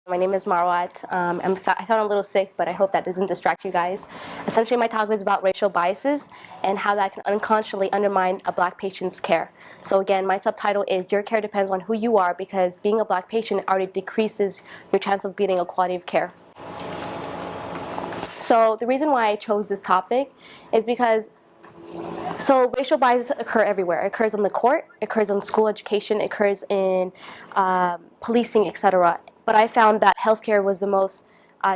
My name is Marwat. I sound a little sick, but I hope that doesn't distract you guys. Essentially, my talk is about racial biases and how that can unconsciously undermine a Black patient's care. So again, my subtitle is Your Care Depends on Who You Are, because being a Black patient already decreases your chance of getting a quality of care. So the reason why I chose this topic is because racial biases occur everywhere. It occurs on the court, it occurs on school education, it occurs in policing, etc. But I found that healthcare was the most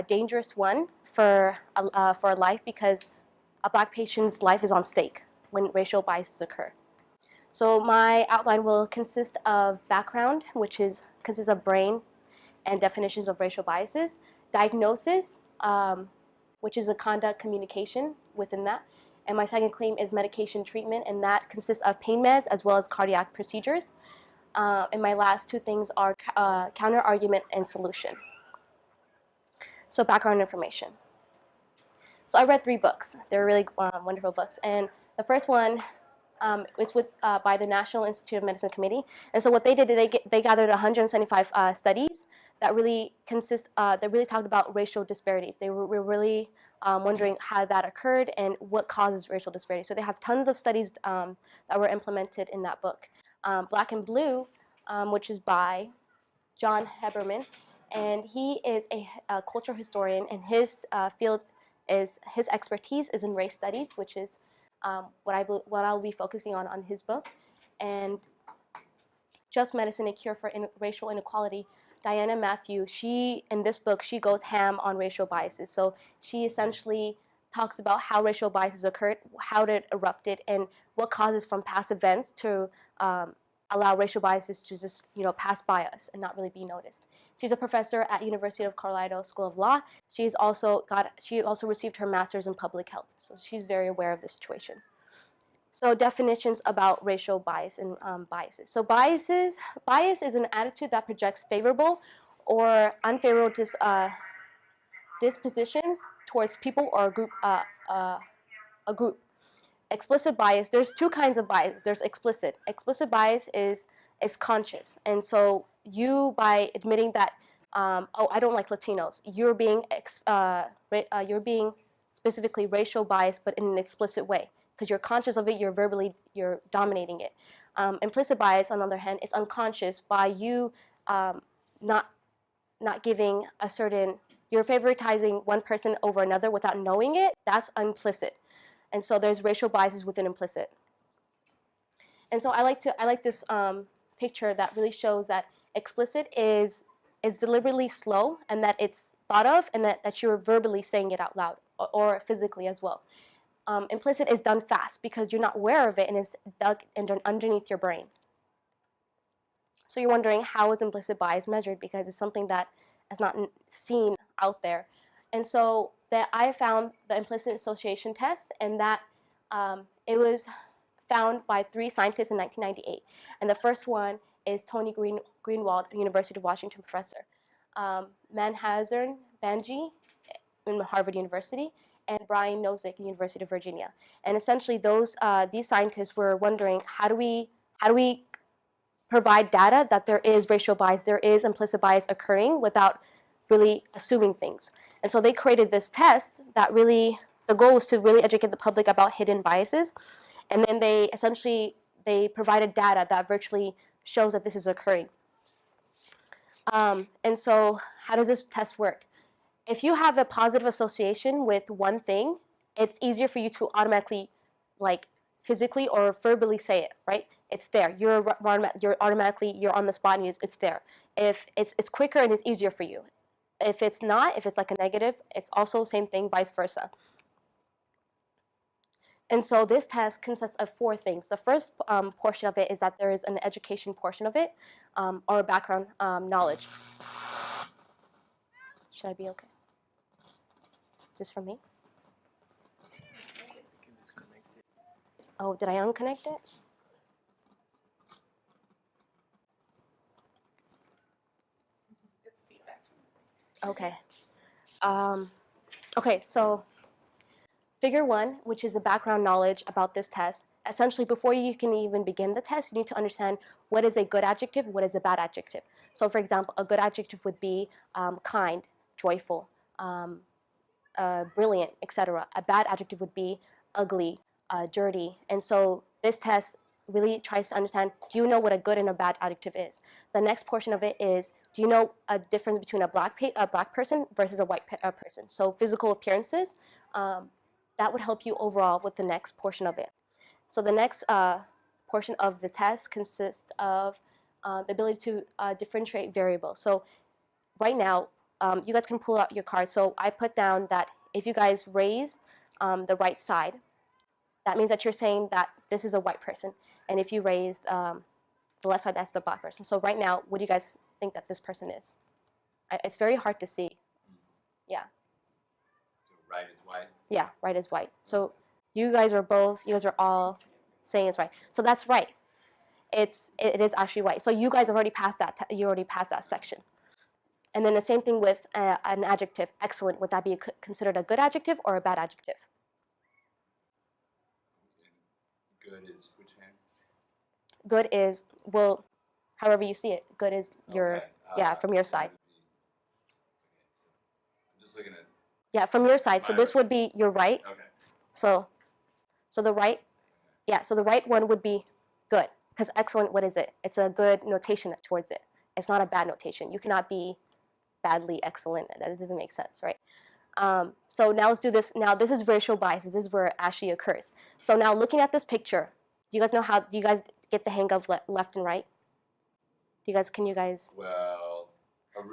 dangerous one for a life, because a Black patient's life is on stake when racial biases occur. So my outline will consist of background, which consists of brain and definitions of racial biases, diagnosis, which is the conduct communication within that, and my second claim is medication treatment, and that consists of pain meds as well as cardiac procedures. And my last two things are counter argument and solution. So background information. So I read 3 books. They're really wonderful books. And the first one is by the National Institute of Medicine Committee. And so what they did, they gathered 175 studies that really talked about racial disparities. They were really wondering how that occurred and what causes racial disparity. So they have tons of studies that were implemented in that book. Black and Blue, which is by John Heberman, and he is a cultural historian, and his his expertise is in race studies, which is what I'll be focusing on his book. And Just Medicine: A Cure for Racial Inequality, Diana Matthew, in this book, she goes ham on racial biases. So she essentially talks about how racial biases occurred, how it erupted, and what causes from past events to allow racial biases to just pass by us and not really be noticed. She's a professor at University of Colorado School of Law. She also received her master's in public health, so she's very aware of the situation. So definitions about racial bias and biases. So bias is an attitude that projects favorable or unfavorable dispositions towards people or a group. Explicit bias, there's 2 kinds of bias. There's explicit. Explicit bias is conscious. And so you, by admitting that, oh, I don't like Latinos, you're being specifically racial biased, but in an explicit way, because you're conscious of it, you're dominating it. Implicit bias, on the other hand, is unconscious by you not giving a certain, you're favoritizing one person over another without knowing it. That's implicit. And so there's racial biases within implicit. And so I like this picture that really shows that explicit is deliberately slow, and that it's thought of, and that you're verbally saying it out loud or physically as well. Implicit is done fast because you're not aware of it, and it's dug underneath your brain. So you're wondering, how is implicit bias measured? Because it's something that is not seen out there. And so that I found the implicit association test, and that it was found by 3 scientists in 1998. And the first one is Tony Greenwald, University of Washington professor, Manhasern Banji in Harvard University, and Brian Nozick, University of Virginia. And essentially, these scientists were wondering, how do we provide data that there is racial bias, there is implicit bias occurring without really assuming things. And so they created this test that really, the goal was to really educate the public about hidden biases. And then they provided data that virtually shows that this is occurring. And so how does this test work? If you have a positive association with one thing, it's easier for you to automatically, like physically or verbally say it, right? It's there. You're on the spot, and it's there. If it's quicker and it's easier for you. If it's not, if it's like a negative, it's also same thing, vice versa. And so this test consists of 4 things. The first portion of it is that there is an education portion of it, or background knowledge. Should I be okay? Just for me? Oh, did I unconnect it? Okay. Okay, so Figure 1, which is the background knowledge about this test, essentially, before you can even begin the test, you need to understand what is a good adjective, what is a bad adjective. So, for example, a good adjective would be kind, joyful, brilliant, etc. A bad adjective would be ugly, dirty. And so this test really tries to understand, do you know what a good and a bad adjective is? The next portion of it is, do you know a difference between a black person versus a white person? So physical appearances, that would help you overall with the next portion of it. So the next portion of the test consists of the ability to differentiate variables. So right now, you guys can pull out your card. So I put down that if you guys raise the right side, that means that you're saying that this is a white person. And if you raise the left side, that's the black person. So right now, what do you guys think that this person is? It's very hard to see. Yeah. So right is white? Yeah, right is white. So you guys are all saying it's right. So that's right. It is actually white. So you guys have already passed that. You already passed that section. And then the same thing with an adjective, excellent. Would that be considered a good adjective or a bad adjective? Good is which hand? Good is, well, however you see it. Good is your, okay. yeah, from your side. Okay, so I'm just looking at. Yeah, from your side. So this would be your right. Okay. So the right, yeah, so the right one would be good. Because excellent, what is it? It's a good notation towards it. It's not a bad notation. You cannot be badly excellent. That doesn't make sense, right? So now let's do this. Now this is racial bias. This is where it actually occurs. So now looking at this picture, do you guys know how? Do you guys get the hang of left and right? Can you guys? Well,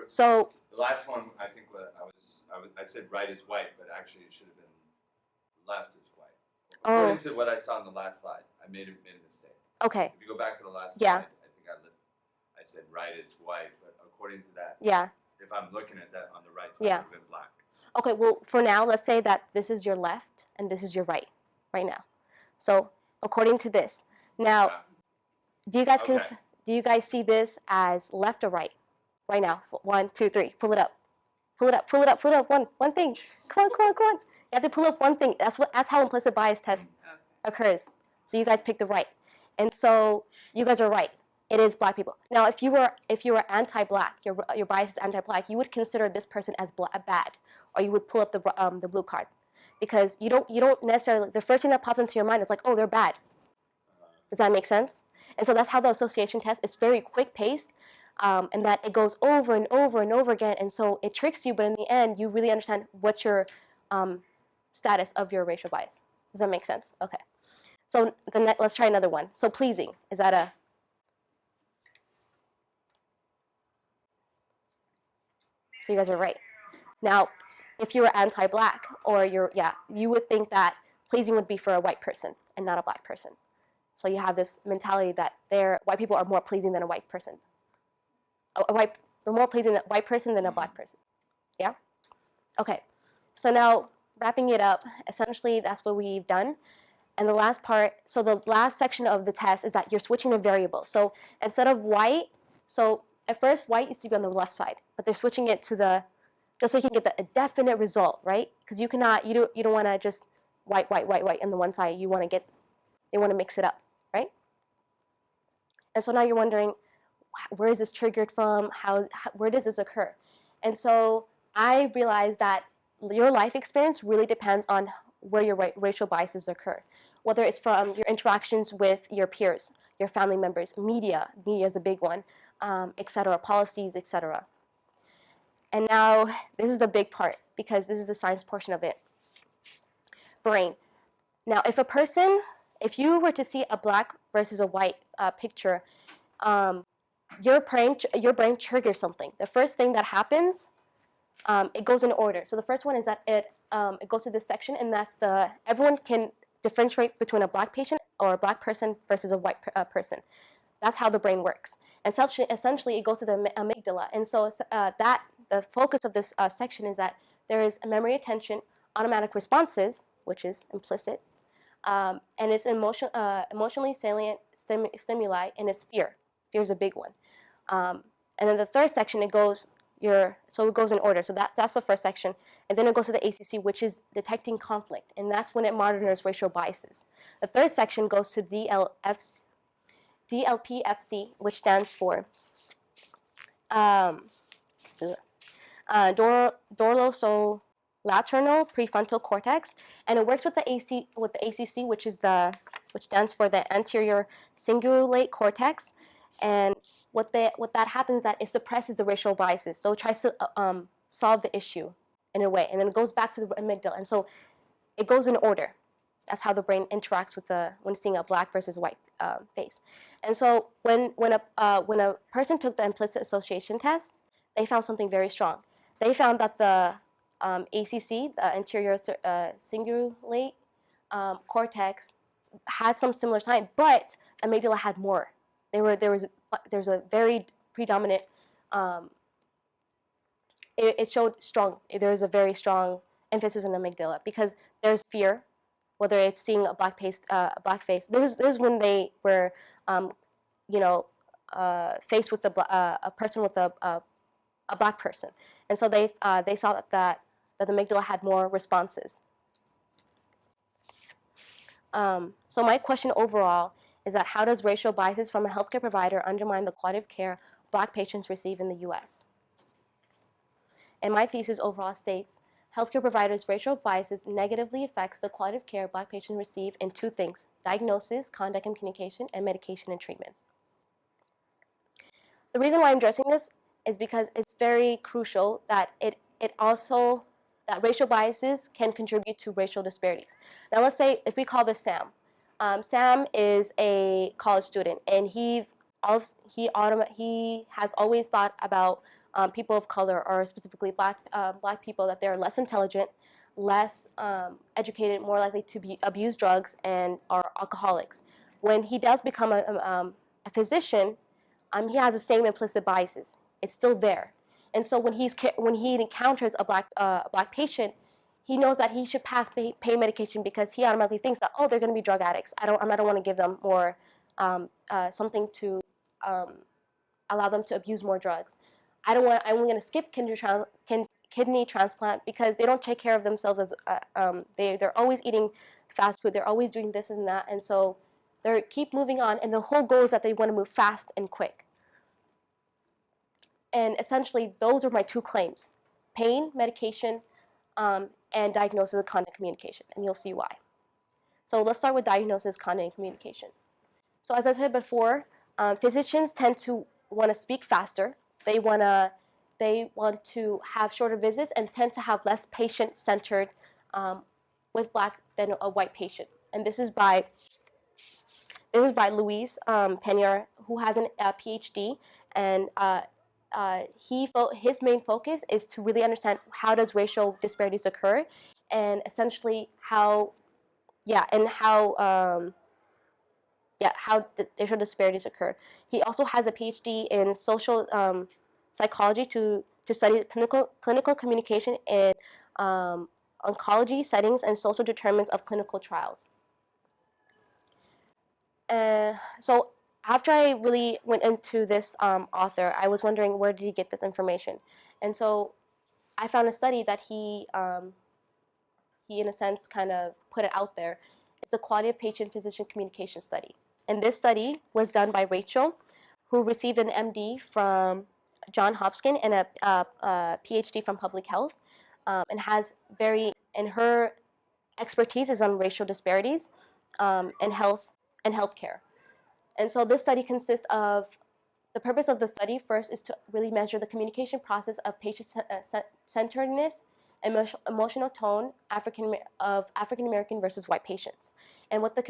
so the last one, I think I said right is white, but actually it should have been left is white. According to what I saw on the last slide, I made a mistake. Okay. If you go back to the last yeah. slide, I think I said right is white, but according to that, yeah. If I'm looking at that on the right side, yeah. it would have been black. Okay, well, for now, let's say that this is your left and this is your right now. So according to this, now, yeah. do you guys see this as left or right? Right now, 1, 2, 3, pull it up. Pull it up, pull it up, pull it up, one thing. Come on, come on, come on. You have to pull up one thing. That's how implicit bias test occurs. So you guys pick the right. And so you guys are right. It is black people. Now, if you were anti-black, your bias is anti-black, you would consider this person as bad, or you would pull up the blue card, because you don't necessarily, the first thing that pops into your mind is like, oh, they're bad. Does that make sense? And so that's how the association test is very quick paced, and that it goes over and over and over again, and so it tricks you, but in the end, you really understand what's your status of your racial bias. Does that make sense? Okay. So let's try another one. So pleasing, is that a? So you guys are right. Now, if you were anti-black, or you would think that pleasing would be for a white person and not a black person. So you have this mentality that white people are more pleasing than a white person. They're more pleasing than a white person than a black person. Yeah? Okay. So now, wrapping it up, essentially that's what we've done. And the last part, so the last section of the test is that you're switching a variable. So instead of white, so at first white used to be on the left side, but they're switching it to just so you can get a definite result, right? Because you don't want to just white on the one side. They want to mix it up, right? And so now you're wondering, where is this triggered from? Where does this occur? And so I realized that your life experience really depends on where your racial biases occur, whether it's from your interactions with your peers, your family members, media is a big one, etc., policies, etc. And now this is the big part, because this is the science portion of it. Brain. Now, if you were to see a black versus a white picture, your brain triggers something. The first thing that happens, it goes in order. So the first one is that it goes to this section, and that's everyone can differentiate between a black patient or a black person versus a white person. That's how the brain works. And essentially, it goes to the amygdala. And so the focus of this section is that there is a memory attention, automatic responses, which is implicit, and it's emotionally salient stimuli, and it's fear. Fear is a big one. And then the third section, it goes so it goes in order. So that's the first section. And then it goes to the ACC, which is detecting conflict. And that's when it monitors racial biases. The third section goes to DLPFC, which stands for dorsolateral prefrontal cortex, and it works with the ACC, which stands for the anterior cingulate cortex. And what that happens is that it suppresses the racial biases, so it tries to solve the issue in a way, and then it goes back to the amygdala, and so it goes in order. That's how the brain interacts with when seeing a black versus white face. And so when a person took the implicit association test, they found something very strong. They found that the ACC, the anterior cingulate cortex, had some similar sign, but amygdala had more. There's a very predominant. It showed strong. There's a very strong emphasis on the amygdala because there's fear, whether it's seeing a black face. This is when they were, faced with a person with a black person, and so they saw that the amygdala had more responses. So my question overall is that how does racial biases from a healthcare provider undermine the quality of care black patients receive in the U.S.? And my thesis overall states, healthcare providers' racial biases negatively affects the quality of care black patients receive in two things: diagnosis, conduct and communication, and medication and treatment. The reason why I'm addressing this is because it's very crucial that that racial biases can contribute to racial disparities. Now let's say if we call this Sam. Sam is a college student, and he has always thought about people of color, or specifically black people, that they're less intelligent, less educated, more likely to abuse drugs, and are alcoholics. When he does become a physician, he has the same implicit biases. It's still there, and so when he encounters a black patient, he knows that he should pass pain medication because he automatically thinks that, oh, they're going to be drug addicts. I don't want to give them more something to allow them to abuse more drugs. I'm going to skip kidney transplant because they don't take care of themselves. They're always eating fast food. They're always doing this and that, and so they keep moving on. And the whole goal is that they want to move fast and quick. And essentially, those are my two claims: pain medication, and diagnosis of conduct communication. And you'll see why. So let's start with diagnosis, conduct, and communication. So as I said before, physicians tend to want to speak faster. They want to have shorter visits and tend to have less patient-centered with black than a white patient. And this is by Luis Pena, who has a PhD, and his main focus is to really understand how does racial disparities occur, and essentially how the racial disparities occur. He also has a PhD in social psychology to study clinical communication in oncology settings and social determinants of clinical trials. So after I really went into this author, I was wondering, where did he get this information? And so I found a study that he in a sense kind of put it out there. It's the quality of patient-physician communication study. And this study was done by Rachel, who received an MD from Johns Hopkins and a PhD from public health, and her expertise is on racial disparities in healthcare. And so this study consists of, the purpose of the study first is to really measure the communication process of patient-centeredness, emotional tone of African American versus white patients. And what the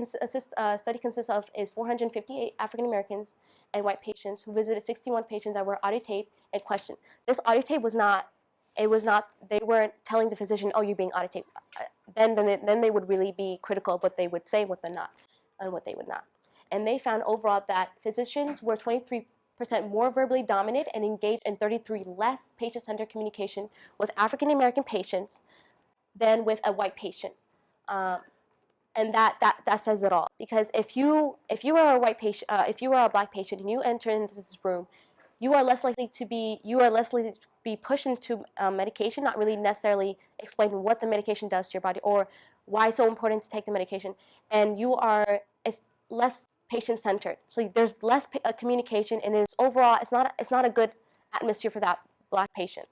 study consists of is 458 African Americans and white patients who visited 61 patients that were audio taped and questioned. This audio tape they weren't telling the physician, oh, you're being audio taped. Then they would really be critical of what they would say, what they're not, and what they would not. And they found overall that physicians were 23% more verbally dominant and engaged in 33 less patient-centered communication with African American patients than with a white patient. And that says it all. Because if you are a white patient, if you are a black patient and you enter into this room, you are less likely to be pushed into medication, not really necessarily explaining what the medication does to your body or why it's so important to take the medication, and it's less patient-centered. So there's less communication, and it's overall it's not a good atmosphere for that Black patient.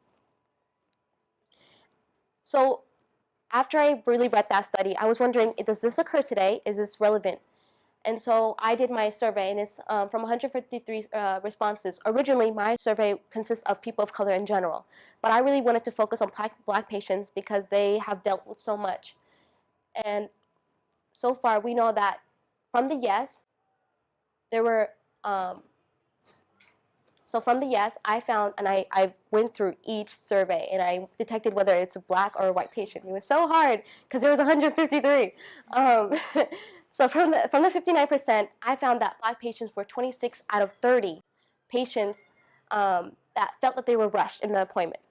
So after I really read that study, I was wondering, does this occur today? Is this relevant? And so I did my survey, and it's from 153 responses. Originally, my survey consists of people of color in general, but I really wanted to focus on Black patients because they have dealt with so much. And so far, we know that from the yes, there were so from the yes, I found, and I went through each survey, and I detected whether it's a Black or a white patient. It was so hard because there was 153. So from the 59%, I found that Black patients were 26 out of 30 patients that felt that they were rushed in the appointment.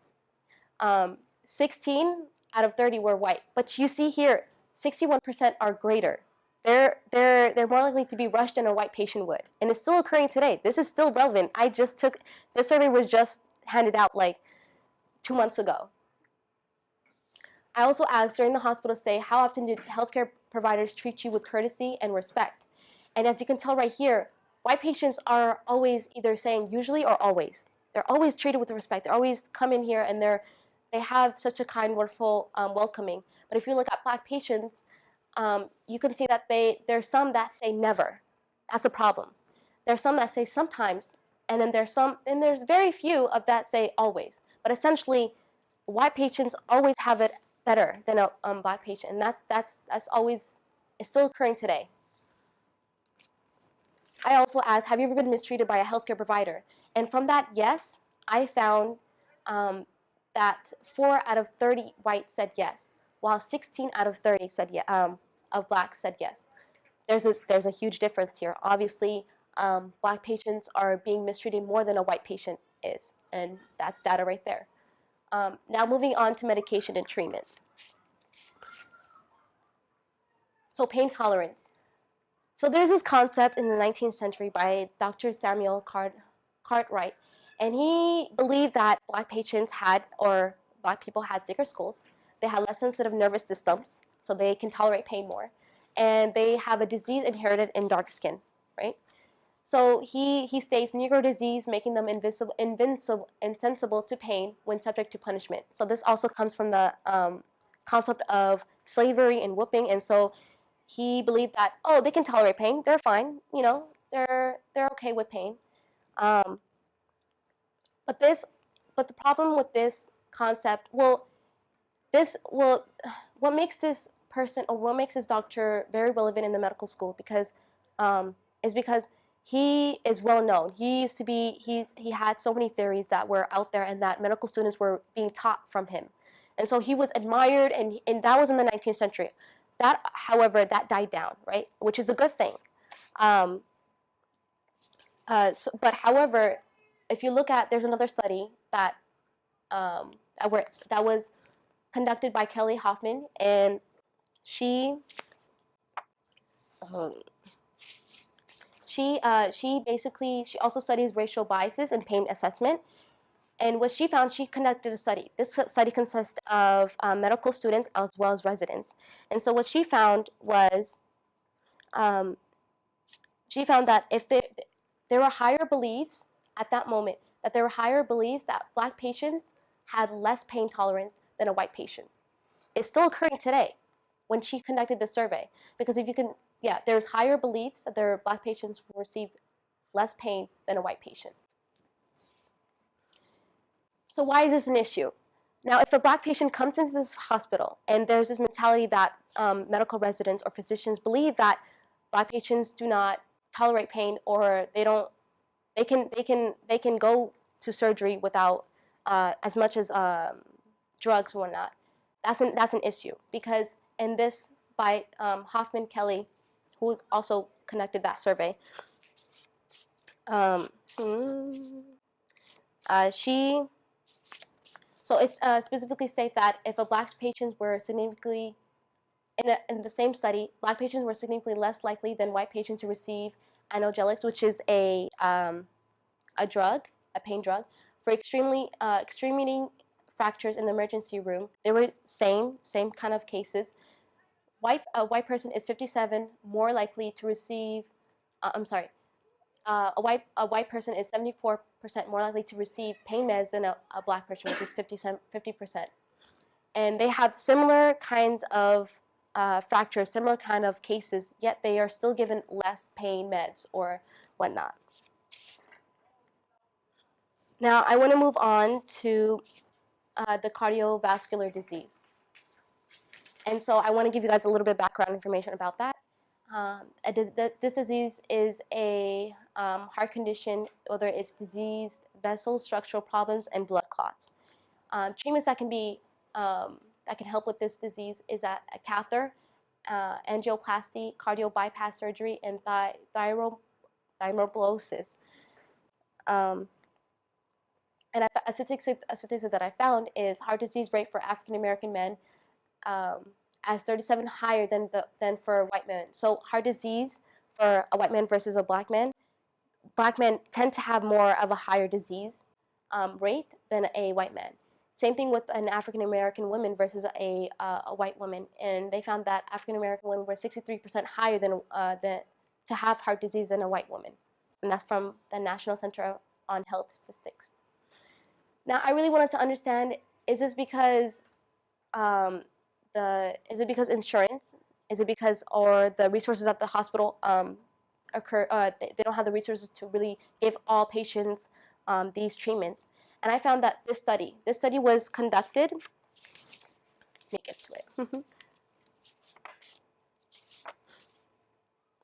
16 out of 30 were white, but you see here, 61% are greater. They're more likely to be rushed than a white patient would, and it's still occurring today. This is still relevant. This survey was just handed out like 2 months ago. I also asked during the hospital stay, how often do healthcare providers treat you with courtesy and respect? And as you can tell right here, white patients are always either saying usually or always. They're always treated with respect. They always come in here and they have such a kind, wonderful welcoming. But if you look at Black patients, you can see that there's some that say never. That's a problem. There's some that say sometimes, and then there's very few of that say always. But essentially, white patients always have it better than a Black patient, and that's always, it's still occurring today. I also asked, have you ever been mistreated by a healthcare provider? And from that, yes, I found that 4 out of 30 whites said yes, while 16 out of 30 said of Blacks said yes. There's a huge difference here. Obviously, Black patients are being mistreated more than a white patient is, and that's data right there. Now moving on to medication and treatment. So pain tolerance. So there's this concept in the 19th century by Dr. Samuel Cartwright, and he believed that Black patients Black people had thicker skulls, they had less sensitive nervous systems, so they can tolerate pain more, and they have a disease inherited in dark skin, right? So he states Negro disease making them insensible to pain when subject to punishment. So this also comes from the concept of slavery and whooping, and so he believed that, oh, they can tolerate pain, they're fine, they're okay with pain. But the problem with this concept, what makes this person, or what makes this doctor very relevant in the medical school, is because he is well known. He had so many theories that were out there and that medical students were being taught from him. And so he was admired, and that was in the 19th century. That, however, that died down, right? Which is a good thing. But however, if you look at, there's another study that was conducted by Kelly Hoffman, and she also studies racial biases in pain assessment. And what she found, she conducted a study. This study consists of medical students as well as residents. And so what she found was, she found that if there were higher beliefs at that moment, that there were higher beliefs that Black patients had less pain tolerance than a white patient. It's still occurring today when she conducted the survey. Because there's higher beliefs that their Black patients will receive less pain than a white patient. So why is this an issue? Now, if a Black patient comes into this hospital and there's this mentality that medical residents or physicians believe that Black patients do not tolerate pain, or they can go to surgery without as much as drugs and whatnot, that's an issue. Because in this, by Hoffman Kelly, who also conducted that survey, So it specifically states that if a Black patients were significantly, in the same study, Black patients were significantly less likely than white patients to receive analgesics, which is a drug, a pain drug. For extremity fractures in the emergency room, they were same kind of cases. A white person is 57 more likely to receive. I'm sorry. A white person is 74% more likely to receive pain meds than a black person, which is 50%. And they have similar kinds of fractures, similar kind of cases, yet they are still given less pain meds or whatnot. Now I want to move on to the cardiovascular disease. And so I want to give you guys a little bit of background information about that. This disease is a heart condition, whether it's diseased vessels, structural problems, and blood clots. Treatments that can help with this disease is a catheter, angioplasty, cardio bypass surgery, and thrombolysis. And a statistic that I found is heart disease rate for African American men as 37 higher than for white men. So heart disease for a white man versus a black man tend to have more of a higher disease rate than a white man. Same thing with an African American woman versus a white woman, and they found that African American women were 63% higher to have heart disease than a white woman, and that's from the National Center on Health Statistics. Now, I really wanted to understand: is this because insurance? Is it because or the resources at the hospital they don't have the resources to really give all patients these treatments? And I found that this study was conducted. Let me get to it.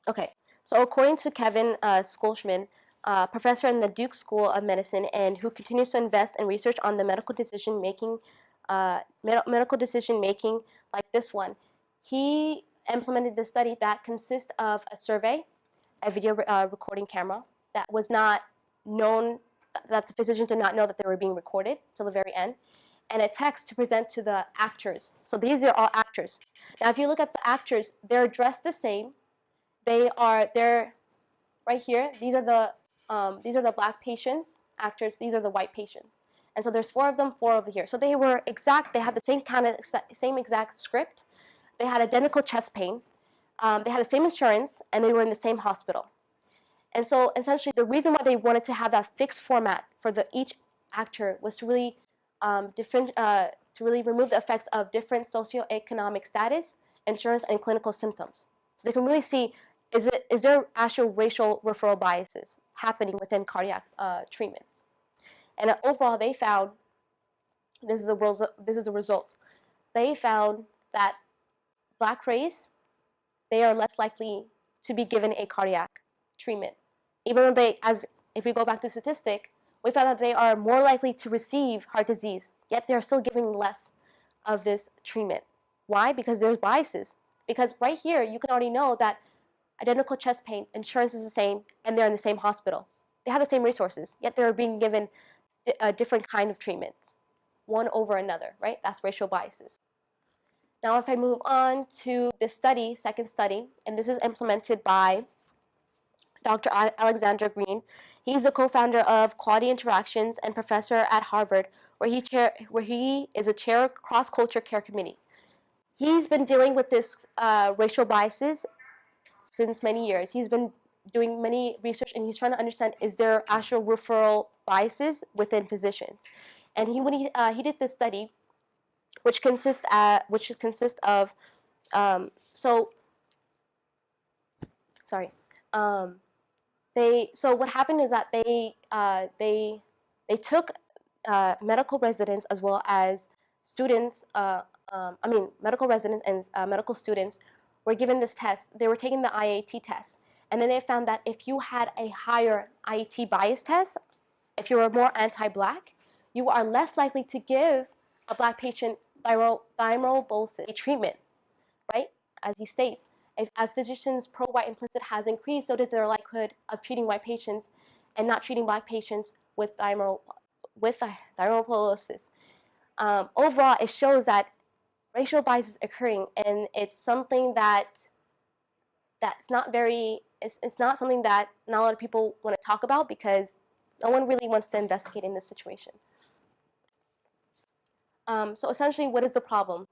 Okay, so according to Kevin Skolschman, professor in the Duke School of Medicine, and who continues to invest in research on the medical decision making like this one, he implemented this study that consists of a survey, a video recording camera that was not known, that the physician did not know that they were being recorded till the very end, and a text to present to the actors. So these are all actors. Now, if you look at the actors, they're dressed the same. They're right here. These are the black patients, actors. These are the white patients. And so there's 4 of them, 4 over here. So they had the same exact script. They had identical chest pain. They had the same insurance, and they were in the same hospital. And so essentially the reason why they wanted to have that fixed format for each actor was to really remove the effects of different socioeconomic status, insurance, and clinical symptoms. So they can really see, is there actual racial referral biases happening within cardiac treatments? And overall, they found, this is the results. They found that black race, they are less likely to be given a cardiac treatment. Even though if we go back to statistic, we found that they are more likely to receive heart disease, yet they're still giving less of this treatment. Why? Because there's biases. Because right here, you can already know that identical chest pain, insurance is the same, and they're in the same hospital. They have the same resources, yet they're being given a different kind of treatments, one over another, right? That's racial biases. Now, if I move on to this study, second study, and this is implemented by Dr. Alexander Green. He's the co-founder of Quality Interactions and professor at Harvard, where he is a chair of cross-culture care committee. He's been dealing with this racial biases since many years. He's been doing many research, and he's trying to understand, is there actual referral biases within physicians? And he did this study, which consists of so what happened is that they took medical residents as well as students. Medical residents and medical students were given this test. They were taking the IAT test, and then they found that if you had a higher IAT bias test, if you were more anti-black, you are less likely to give a black patient thrombolysis treatment, right? As he states, as physicians' pro-white implicit has increased, so did their likelihood of treating white patients and not treating black patients with thrombolysis. Overall, it shows that racial bias is occurring, and it's something that's not something that not a lot of people want to talk about, because No one really wants to investigate in this situation. So essentially, what is the problem?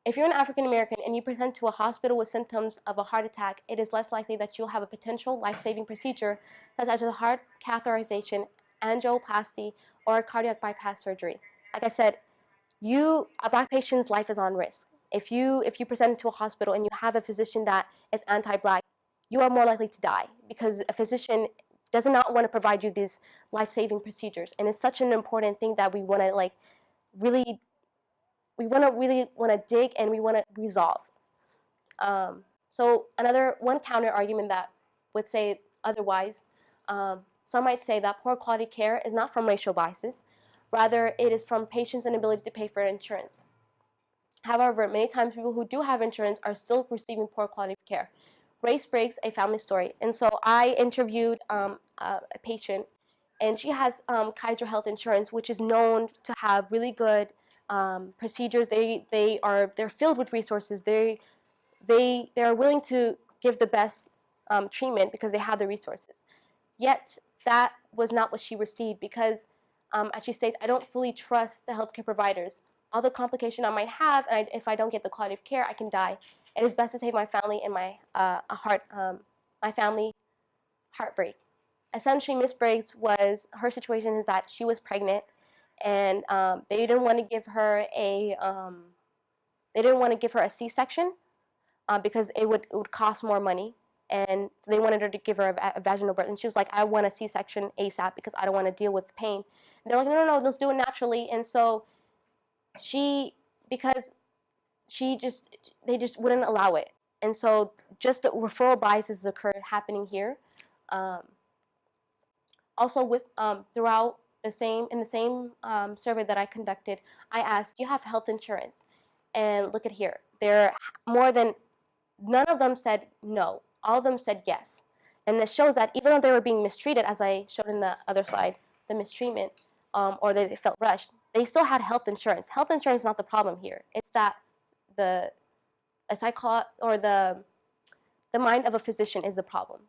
If you're an African American and you present to a hospital with symptoms of a heart attack, it is less likely that you'll have a potential life-saving procedure such as a heart catheterization, angioplasty, or a cardiac bypass surgery. Like I said, a black patient's life is on risk. If you present to a hospital and you have a physician that is anti-black, you are more likely to die because a physician does not want to provide you these life-saving procedures, and it's such an important thing that we want to really want to dig and we want to resolve. So another one counter argument that would say otherwise, some might say that poor quality care is not from racial biases, rather it is from patients' inability to pay for insurance. However, many times people who do have insurance are still receiving poor quality of care. Race breaks a family story, and so I interviewed a patient, and she has Kaiser Health Insurance, which is known to have really good procedures. They're filled with resources. They're willing to give the best treatment because they have the resources. Yet that was not what she received because, as she states, I don't fully trust the healthcare providers. All the complication I might have, and if I don't get the quality of care, I can die. It is best to save my family and my family heartbreak. Essentially, Miss Briggs her situation is that she was pregnant, and they didn't want to give her a C-section because it would cost more money, and so they wanted her to give her a vaginal birth, and she was like, I want a C-section ASAP because I don't want to deal with pain. And they're like, no, let's do it naturally. And so because they just wouldn't allow it, and so just the referral biases occurred happening here. Also, with throughout the same survey that I conducted, I asked, do you have health insurance? And look at here, none of them said no. All of them said yes. And this shows that even though they were being mistreated, as I showed in the other slide, the mistreatment, or they felt rushed, they still had health insurance. Health insurance is not the problem here. It's that the mind of a physician is the problem.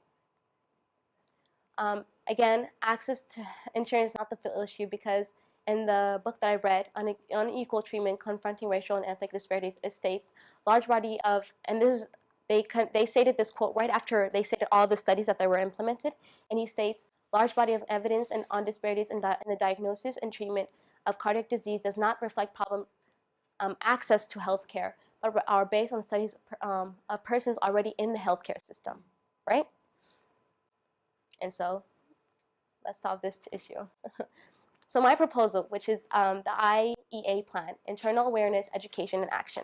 Again, access to insurance is not the full issue because in the book that I read, Unequal Treatment, Confronting Racial and Ethnic Disparities, it states, large body of, and this is, they stated this quote right after they stated all the studies that they were implemented, and he states, large body of evidence and on disparities in the diagnosis and treatment of cardiac disease does not reflect problem access to healthcare, but are based on studies of persons already in the healthcare system, right? And so let's solve this issue. So my proposal, which is the IEA plan, Internal Awareness, Education, and Action.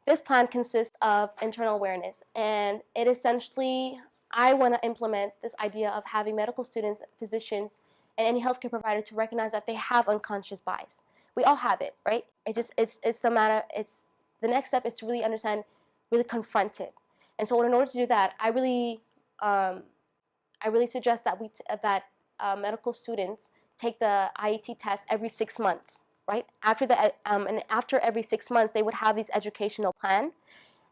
This plan consists of internal awareness, and it essentially, I want to implement this idea of having medical students, physicians, and any healthcare provider to recognize that they have unconscious bias. We all have it, right? The next step is to really understand, really confront it. And so in order to do that, I really suggest that medical students take the IET test every 6 months, right? And after every 6 months, they would have these educational plan,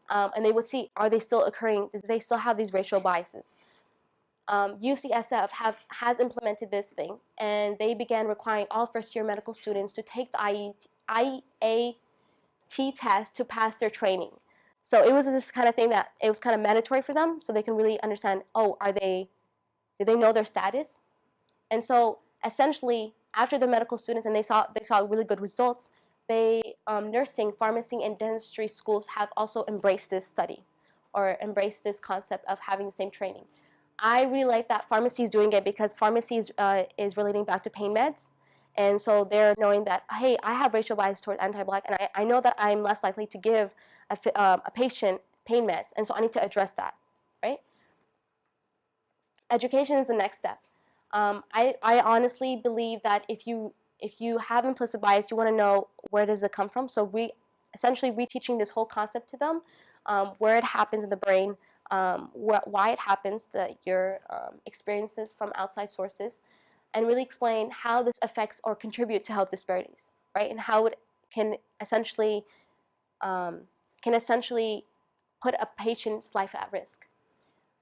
and they would see, are they still occurring? Do they still have these racial biases? UCSF has implemented this thing, and they began requiring all first-year medical students to take the IET test to pass their training. So it was this kind of thing that it was kind of mandatory for them, so they can really understand, do they know their status? And so essentially, after the medical students and they saw really good results, nursing, pharmacy, and dentistry schools have also embraced this study or embraced this concept of having the same training. I really like that pharmacy is doing it because pharmacy is relating back to pain meds. And so they're knowing that, hey, I have racial bias towards anti-Black, and I know that I'm less likely to give a patient pain meds, and so I need to address that, right? Education is the next step. I honestly believe that if you have implicit bias, you want to know where does it come from. So essentially reteaching this whole concept to them, where it happens in the brain, why it happens, your experiences from outside sources, and really explain how this affects or contribute to health disparities, right? And how it can essentially put a patient's life at risk.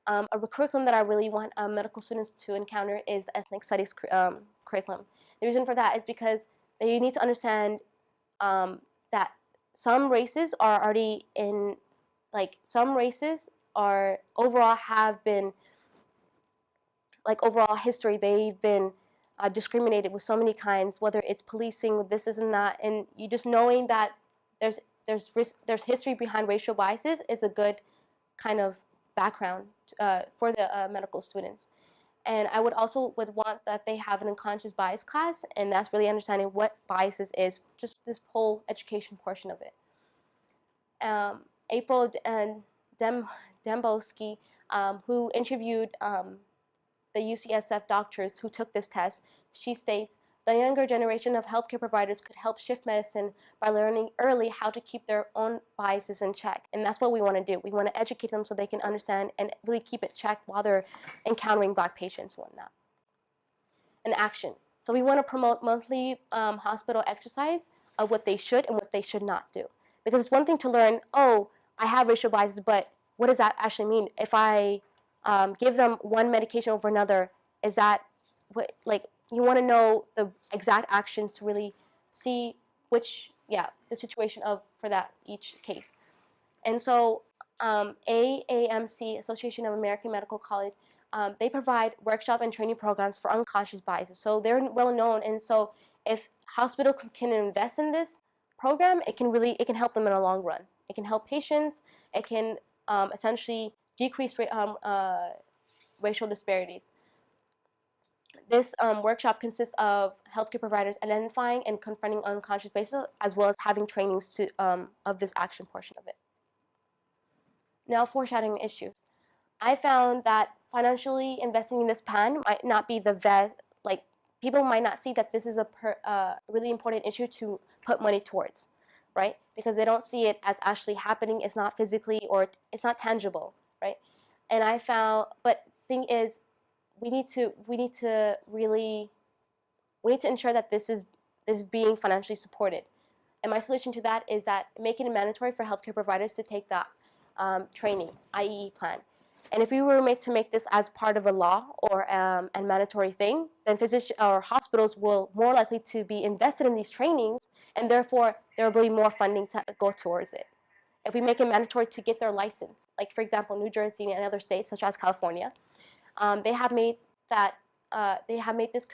A curriculum that I really want medical students to encounter is the ethnic studies curriculum. The reason for that is because they need to understand that some races are already in, like, some races are overall have been, like, overall history, they've been discriminated with so many kinds, whether it's policing, this and that, and you just knowing that there's history behind racial biases is a good kind of background for the medical students. And I would also want that they have an unconscious bias class, and that's really understanding what biases is, just this whole education portion of it. April and Dembowski, who interviewed the UCSF doctors who took this test, she states, the younger generation of healthcare providers could help shift medicine by learning early how to keep their own biases in check. And that's what we want to do. We want to educate them so they can understand and really keep it checked while they're encountering Black patients and whatnot. And action. So we want to promote monthly hospital exercise of what they should and what they should not do. Because it's one thing to learn, oh, I have racial biases, but what does that actually mean? If I give them one medication over another, is that what, like, you want to know the exact actions to really see which, the situation of for that each case. And so AAMC, Association of American Medical College, they provide workshop and training programs for unconscious biases. So they're well known, and so if hospitals can invest in this program, it can help them in the long run. It can help patients. It can essentially decrease racial disparities. This workshop consists of healthcare providers identifying and confronting unconscious biases, as well as having trainings of this action portion of it. Now, foreshadowing issues. I found that financially investing in this plan might not be the best. Like, people might not see that this is a really important issue to put money towards, right? Because they don't see it as actually happening. It's not physically, or it's not tangible, right? And I found, but thing is, we need to ensure that this is being financially supported. And my solution to that is that making it mandatory for healthcare providers to take that training, IEE plan. And if we were made to make this as part of a law or a mandatory thing, then physicians or hospitals will more likely to be invested in these trainings, and therefore there will be more funding to go towards it. If we make it mandatory to get their license, like for example, New Jersey and other states such as California, they have made this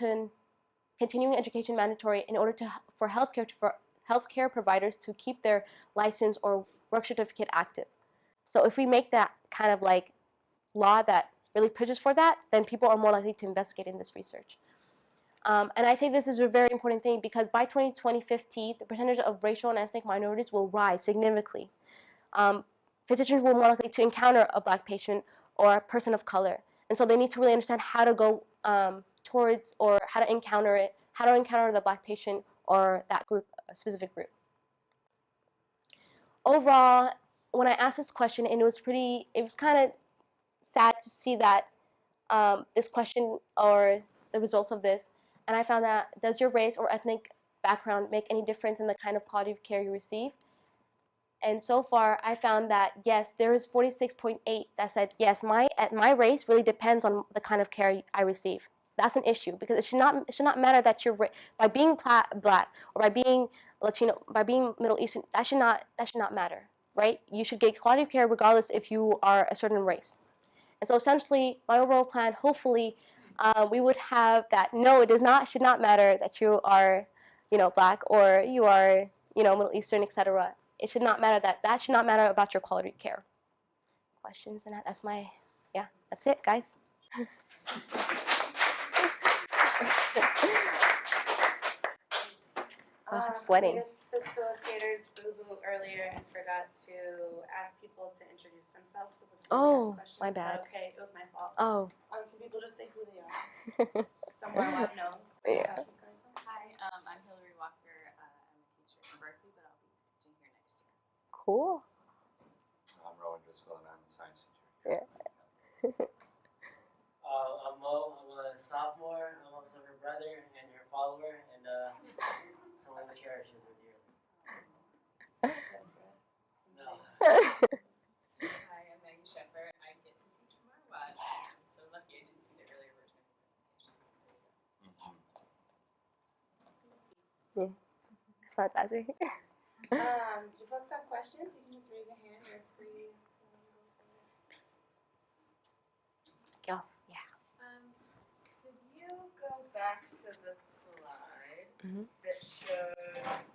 continuing education mandatory in order for healthcare providers to keep their license or work certificate active. So if we make that kind of like law that really pushes for that, then people are more likely to investigate in this research. And I say this is a very important thing because by 2050, the percentage of racial and ethnic minorities will rise significantly. Physicians will more likely to encounter a Black patient or a person of color. And so they need to really understand how to go towards, or how to encounter it, how to encounter the Black patient or that group, a specific group. Overall, when I asked this question, and it was kind of sad to see that this question or the results of this, and I found that, does your race or ethnic background make any difference in the kind of quality of care you receive? And so far, I found that yes, there is 46.8 that said yes, my race really depends on the kind of care I receive. That's an issue because it should not matter that you're by being Black or by being Latino, by being Middle Eastern. That should not matter, right? You should get quality of care regardless if you are a certain race. And so essentially, my overall plan, hopefully, we would have that. No, it should not matter that you are, Black or you are, Middle Eastern, etc. It should not matter that should not matter about your quality of care. Questions? And that's it, guys. Sweating. Facilitators boo-boo earlier and forgot to ask people to introduce themselves. So oh, my bad. Okay, it was my fault. Oh. Can people just say who they are? Somewhere Marwat knows. Yeah. Hi, I'm Hillary Walker. I'm a teacher in Berkeley, but I'll be teaching here next year. Cool. I'm Rowan Driscoll, and I'm a science teacher. Yeah. I'm Mo. I'm a sophomore. I'm also her brother and her follower, and someone who cherishes her dearly. No. Hi, I'm Maggie Sheffer. I get to teach Marwat. It's not that right? Do folks have questions? You can just raise your hand. You're free. Go. Could you go back to the slide Mhm. that showed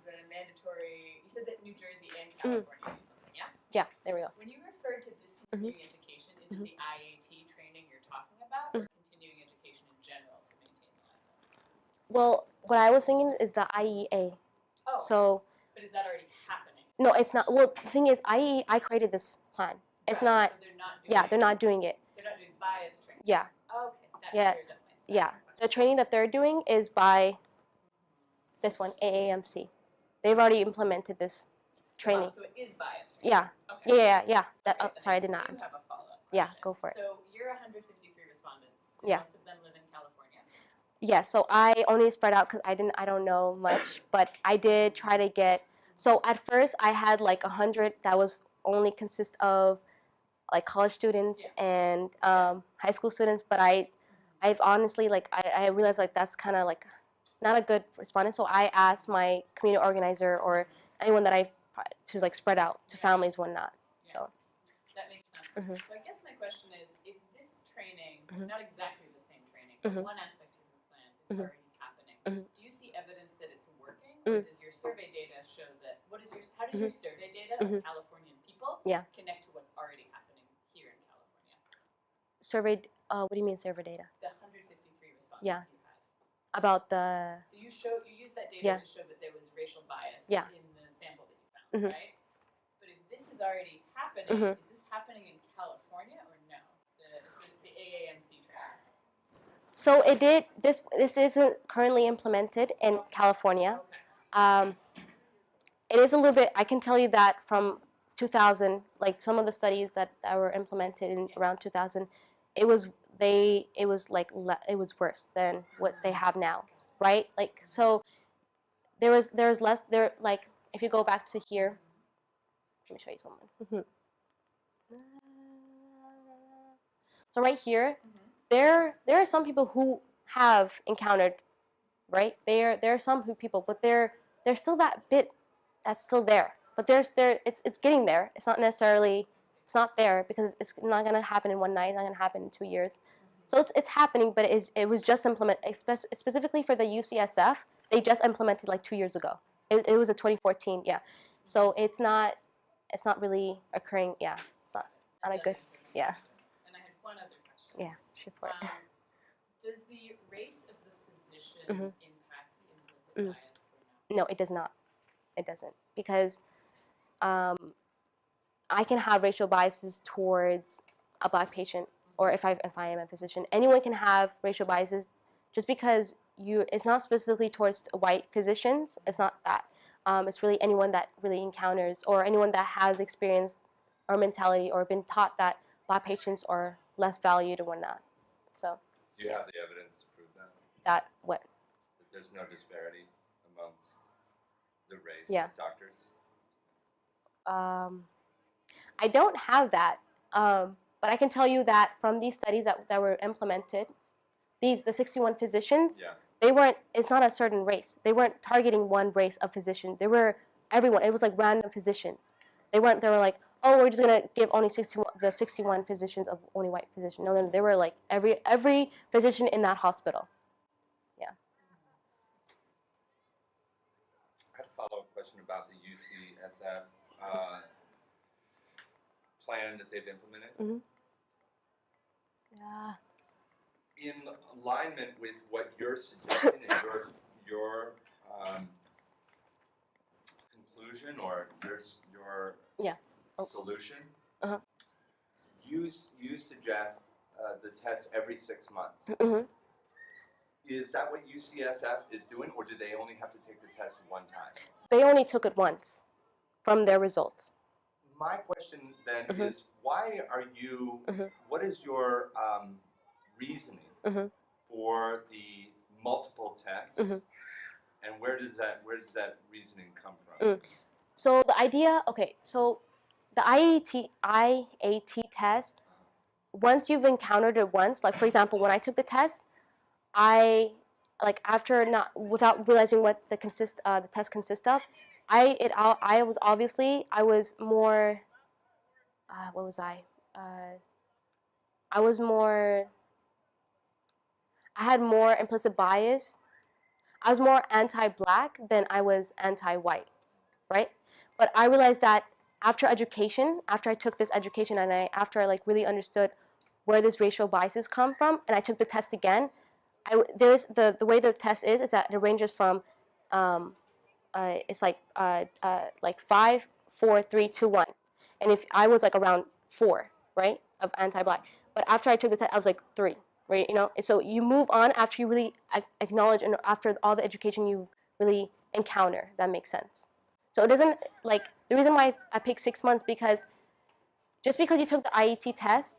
the mandatory? You said that New Jersey and California do something, yeah? Yeah, there we go. When you refer to discontinuing education, is it the IAT training you're talking about, or continuing education in general to maintain the license? Well, what I was thinking is the IEA. Oh, So but is that already happening? no, it's not. Well, the thing is, I created this plan. It's Right, not. So they're not doing Yeah, they're not doing it. They're not doing bias training. Yeah, Okay, that Yeah, clears up my second yeah. question. The training that they're doing is by this one, AAMC. They've already implemented this training. So it is bias training. Yeah, Okay. yeah. That. Okay, Oh, then sorry, I did not. do have a follow-up Yeah, question. go for it. So you're 153 respondents. Yeah. Most of them live in California. Yeah, so I only spread out because I don't know much, but I did try to get. So at first I had like 100 that was only consist of like college students and high school students, but I've honestly like I realized like that's kind of like not a good respondent. So I asked my community organizer or anyone that I to like spread out to families, whatnot. So That makes sense. Mhm. So I guess my question is, if this training, Mhm. not exactly the same training, but Mhm. one aspect of the plan is Mhm. already happening, Mhm. do you see evidence that it's working, or does your survey data show that? How does your survey data of Californian people connect to what's already happening here in California? surveyed. What do you mean survey data? The 153 respondents Yeah. you had. About the So you used that data to show that there was racial bias in the sample that you found, right? But if this is already happening, is this happening in California or no? The AAMC training. So it did. This isn't currently implemented in California. Okay. It is a little bit. I can tell you that from 2000, like some of the studies that were implemented in around 2000, it was it was worse than what they have now, right? Like so, there's less there. Like if you go back to here, let me show you something. So right here, there are some people who have encountered, right? There are some people, but there's still that bit that's still there. But it's getting there. It's not necessarily it's not there because it's not gonna happen in one night. It's not gonna happen in 2 years. So it's happening, but it was just implemented specifically for the UCSF. They just implemented like 2 years ago. It was a 2014, yeah. So it's not really occurring. Yeah, it's not a good. Yeah. And I had one other question. Yeah, shoot for it. Does the race of the physician Mhm. impact implicit bias or no? No, it does not. It doesn't because I can have racial biases towards a black patient, or if I am a physician, anyone can have racial biases. Just because it's not specifically towards white physicians. It's not that. It's really anyone that really encounters, or anyone that has experienced our mentality or been taught that black patients are less valued and whatnot. So. Do you have the evidence to prove that? That what? That there's no disparity amongst the race Yeah. of doctors? I don't have that, but I can tell you that from these studies that were implemented, the 61 physicians, they weren't. It's not a certain race. They weren't targeting one race of physician. They were everyone. It was like random physicians. They weren't. They were like, oh, we're just gonna give only 61 physicians of only white physicians. No, they were like every physician in that hospital. Yeah. I had a follow-up question about the UCSF plan that they've implemented. Yeah. In alignment with what you're suggesting and your conclusion or your solution, you suggest the test every 6 months. Is that what UCSF is doing, or do they only have to take the test one time? They only took it once from their results. My question then is, why are you, what is your reasoning for the multiple tests, and where does that reasoning come from? So the idea, so the IAT test, once you've encountered it once, like for example, when I took the test, I like after not without realizing what the test consists of, I was obviously I was more what was I was more I had more implicit bias. I was more anti-black than I was anti-white, right? But I realized that after education, after I took this education and after I like really understood where this racial biases come from, and I took the test again, there's the way the test is that it ranges from it's like 5, 4, 3, 2, 1, and if I was like around 4, right, of anti-black, but after I took the test, I was like 3, right, you know. And so you move on after you really acknowledge and after all the education you really encounter. That makes sense. So it doesn't like the reason why I picked 6 months because just because you took the IET test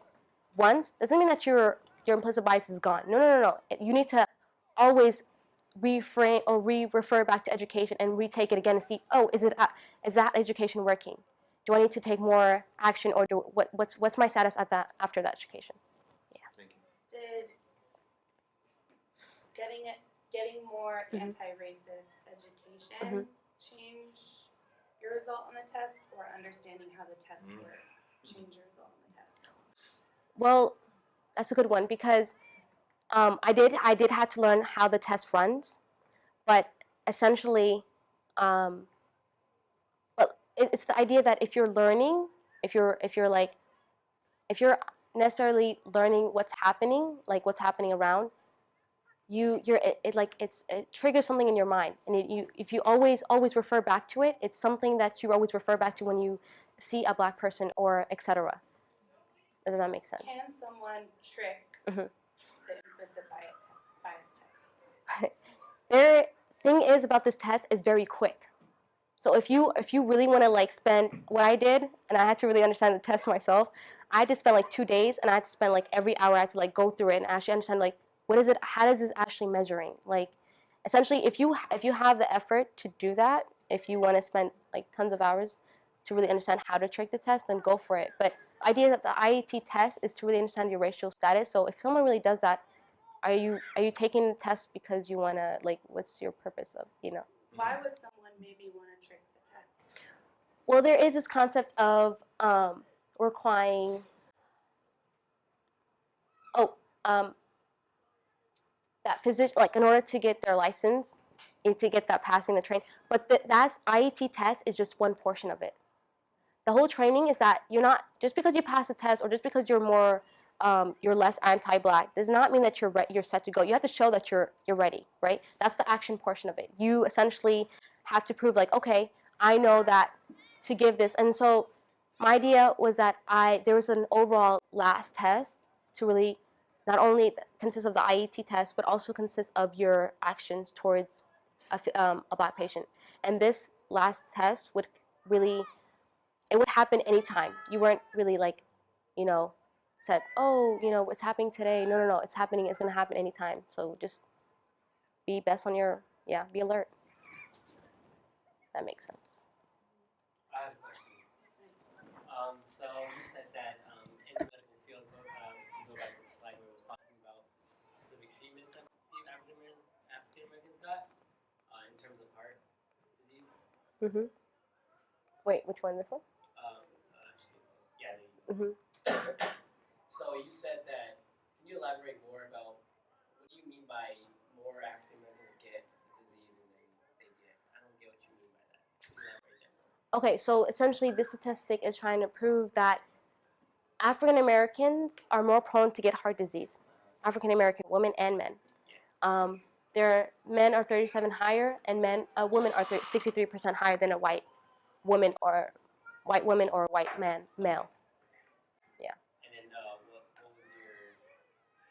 once doesn't mean that your implicit bias is gone. No. You need to always reframe or refer back to education and retake it again and see, oh, is that education working? Do I need to take more action, or what's my status at that after that education? Yeah. Thank you. Did getting more anti-racist education change your result on the test, or understanding how the tests work change your result on the test? Well, that's a good one because I did have to learn how the test runs, but essentially, but it's the idea that if you're learning, if you're necessarily learning what's happening, like what's happening around it triggers something in your mind, and if you always refer back to it, it's something that you always refer back to when you see a black person or etc. Does that make sense? Can someone trick the implicit bias test? The thing is about this test is very quick. So if you really want to like spend what I did, and I had to really understand the test myself, I had to spend like 2 days, and I had to spend like every hour I had to like go through it and actually understand like what is it, how does this actually measuring? Like essentially if you have the effort to do that, if you want to spend like tons of hours to really understand how to trick the test, then go for it. But the idea that the IET test is to really understand your racial status. So if someone really does that, are you taking the test because you want to like, what's your purpose of, you know? Why would someone maybe want to trick the test? Well, there is this concept of requiring that physician, like in order to get their license, you need to get that passing the train. But that's IET test is just one portion of it. The whole training is that you're not, just because you pass the test or just because you're more you're less anti-black does not mean that you're set to go. You have to show that you're ready, right? That's the action portion of it. You essentially have to prove like, okay, I know that to give this. And so my idea was that there was an overall last test to really not only consist of the IET test, but also consist of your actions towards a black patient. And this last test would really, it would happen anytime. You weren't really like, you know, said, oh, you know, what's happening today? No, it's happening. It's going to happen anytime. So just be best on your, be alert. That makes sense. I have a question. So you said that in the medical field, if you go back to the slide where it was talking about specific treatments that African Americans got in terms of heart disease. Wait, which one? This one? So you said that. Can you elaborate more about what do you mean by more African Americans get the disease and they get? I don't get what you mean by that. Can you elaborate that more? Okay, so essentially this statistic is trying to prove that African Americans are more prone to get heart disease. African American women and men. Their men are 37% higher, and women are 63% higher than a white woman or white man male. Yeah. And then what was your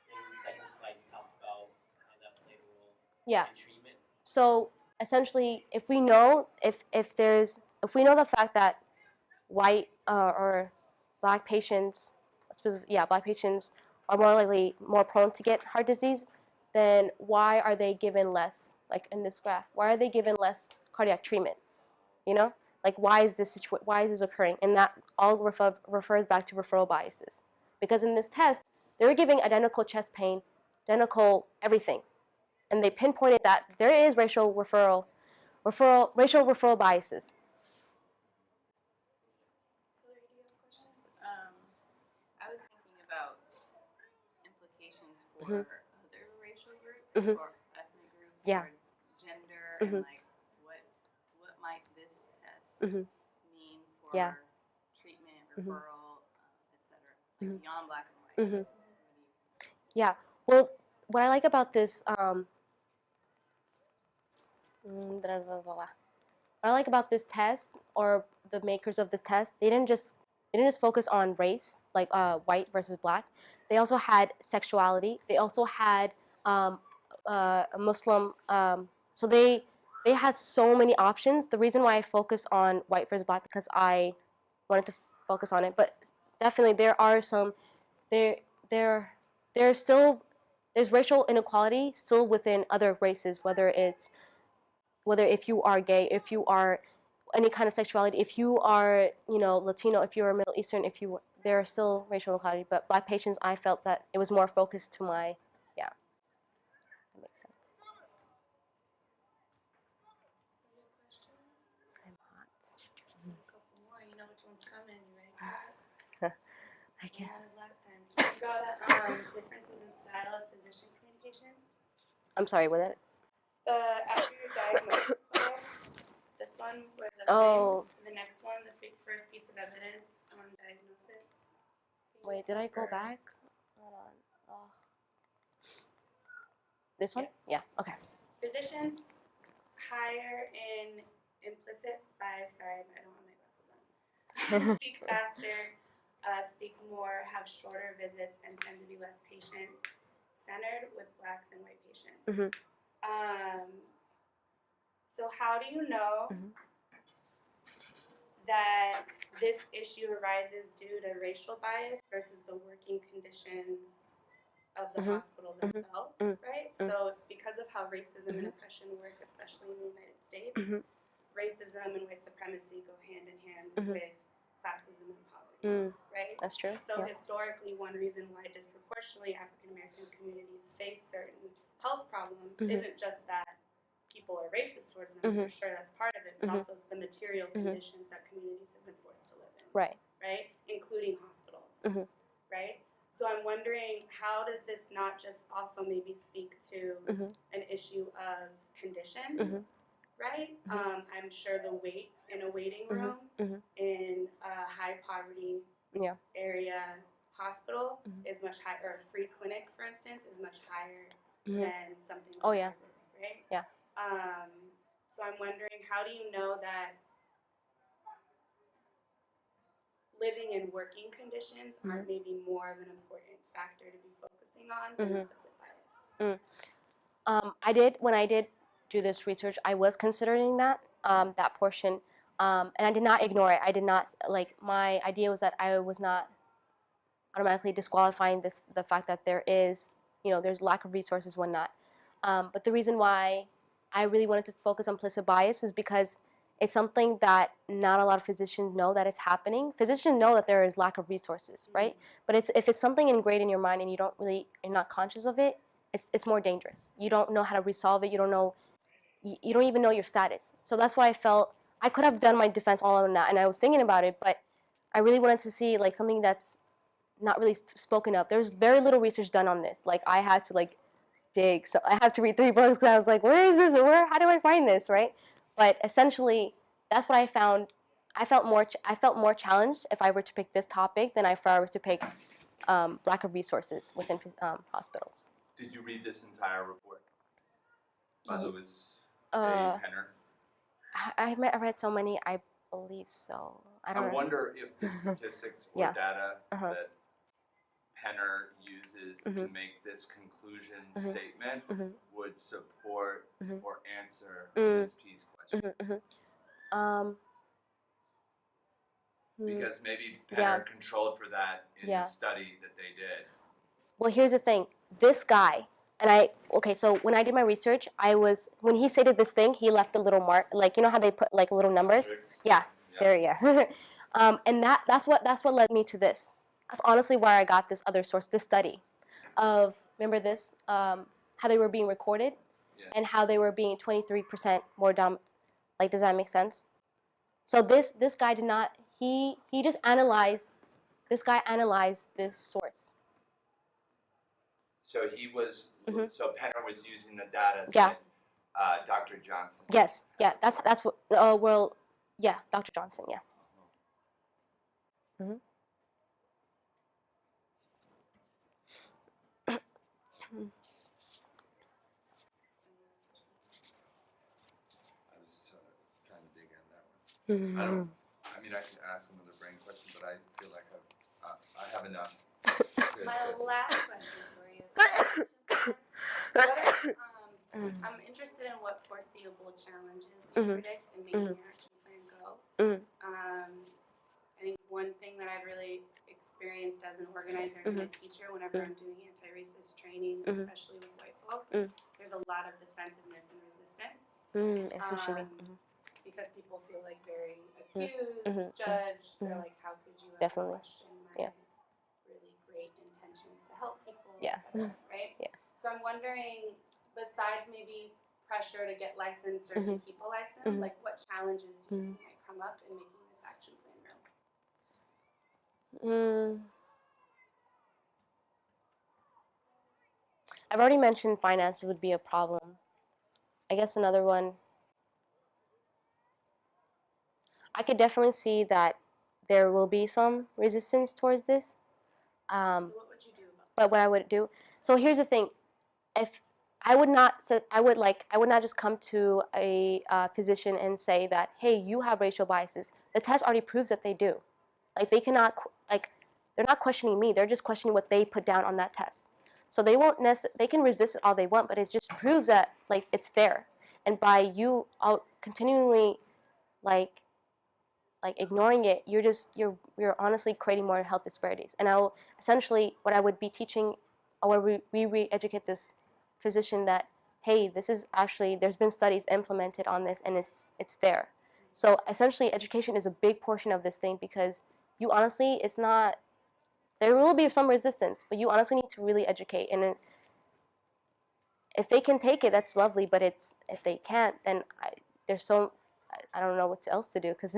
in the second slide? You talked about how that played a role in treatment. So essentially, if we know the fact that white or black patients, black patients are more prone to get heart disease, then why are they given less? Like in this graph, why are they given less cardiac treatment? You know, like why is this occurring? And that all refers back to referral biases, because in this test they were giving identical chest pain, identical everything, and they pinpointed that there is racial referral biases. I was thinking about implications for other racial groups or ethnic groups or gender and like what might this test mean for treatment, referral, etc. Like beyond black and white. Yeah. Well, what I like about this what I like about this test, or the makers of this test, they didn't just focus on race, like white versus black. They also had sexuality. They also had Muslim. So they had so many options. The reason why I focus on white versus black because I wanted to focus on it. But definitely there are some there's racial inequality still within other races, whether if you are gay, if you are any kind of sexuality, if you are, Latino, if you're Middle Eastern, there are still racial inequality. But black patients, I felt that it was more focused to my, that makes sense. I'm hot. A couple more. You know which one's coming. You ready for it? I can't. When was last time? Can you go to differences in style of physician communication? I'm sorry, what that? After your diagnosis, this one where the next one, the first piece of evidence on diagnosis. Wait, did I go back? Hold on. Oh. This one? Yes. Yeah. Okay. Physicians higher in implicit bias. Sorry, I don't have my glasses on. Speak faster, speak more, have shorter visits, and tend to be less patient-centered with black than white patients. So how do you know that this issue arises due to racial bias versus the working conditions of the hospital themselves, right? So because of how racism and oppression work, especially in the United States, racism and white supremacy go hand in hand with classism and poverty, right? That's true. So historically, one reason why disproportionately African American communities face certain health problems isn't just that people are racist towards them, for sure that's part of it, but also the material conditions that communities have been forced to live in, right? Including hospitals, right? So I'm wondering, how does this not just also maybe speak to an issue of conditions, right? I'm sure the wait in a waiting room in a high poverty area hospital is much higher, or a free clinic, for instance, is much higher than something like right? Yeah. So I'm wondering, how do you know that living and working conditions are maybe more of an important factor to be focusing on than implicit bias? When I did do this research, I was considering that portion, and I did not ignore it. I did not, my idea was that I was not automatically disqualifying the fact that there is, there's lack of resources, whatnot. But the reason why I really wanted to focus on implicit bias is because it's something that not a lot of physicians know that is happening. Physicians know that there is lack of resources, right? But if it's something ingrained in your mind and you're not conscious of it, it's more dangerous. You don't know how to resolve it. You don't even know your status. So that's why I felt I could have done my defense all on that, and I was thinking about it, but I really wanted to see something that's not really spoken of. There's very little research done on this. I had to dig. So I have to read 3 books. And I was like, where is this? How do I find this? Right? But essentially, that's what I found. I felt more challenged if I were to pick this topic than if I were to pick lack of resources within hospitals. Did you read this entire report by Louis A. Penner? I read so many. I believe so. I wonder if the statistics or data that Penner uses to make this conclusion statement would support or answer Ms. P's question. Because maybe Penner controlled for that in the study that they did. Well, here's the thing. This guy, so when I did my research, when he stated this thing, he left a little mark, you know how they put little numbers? Yeah. There, and that's what led me to this. That's honestly where I got this other source, this study of, remember this, how they were being recorded? Yeah. and how they were being 23% more dumb. Like, does that make sense? So this guy did not. He just analyzed. This guy analyzed this source. So he was. So Penner was using the data. Yeah. Dr. Johnson. Yes. Yeah. That's what. Well. Yeah. Dr. Johnson. Yeah. Mm-hmm. I was just trying to dig in that one. Mm-hmm. I mean, I could ask another brain question, but I feel like I have enough. My last question for you. What are, I'm interested in what foreseeable challenges you predict in making your action plan go. I think one thing that I've really experienced as an organizer and a teacher whenever I'm doing anti-racist training, especially with white folks, there's a lot of defensiveness and resistance. That's what you mean. Because people feel like very accused, judged. They're like, how could you ever question my really great intentions to help people, etc., right? Yeah. So I'm wondering, besides maybe pressure to get licensed or to keep a license, like what challenges do you think might come up in making this action plan real? I've already mentioned finance would be a problem. I guess another one, I could definitely see that there will be some resistance towards this. So what would you do about that? But what I would do, so here's the thing, if I would not just come to a physician and say that, hey, you have racial biases. The test already proves that they do. Like, they cannot, like, they're not questioning me. They're just questioning what they put down on that test. So they won't they can resist it all they want, but it just proves that, like, it's there. And by you continually, like ignoring it, you're honestly creating more health disparities. And what I would be teaching, or we re-educate this physician that, hey, this is actually, there's been studies implemented on this, and it's there. So essentially, education is a big portion of this thing, because you honestly, it's not, there will be some resistance, but you honestly need to really educate. And if they can take it, that's lovely, but if they can't, then I don't know what else to do, because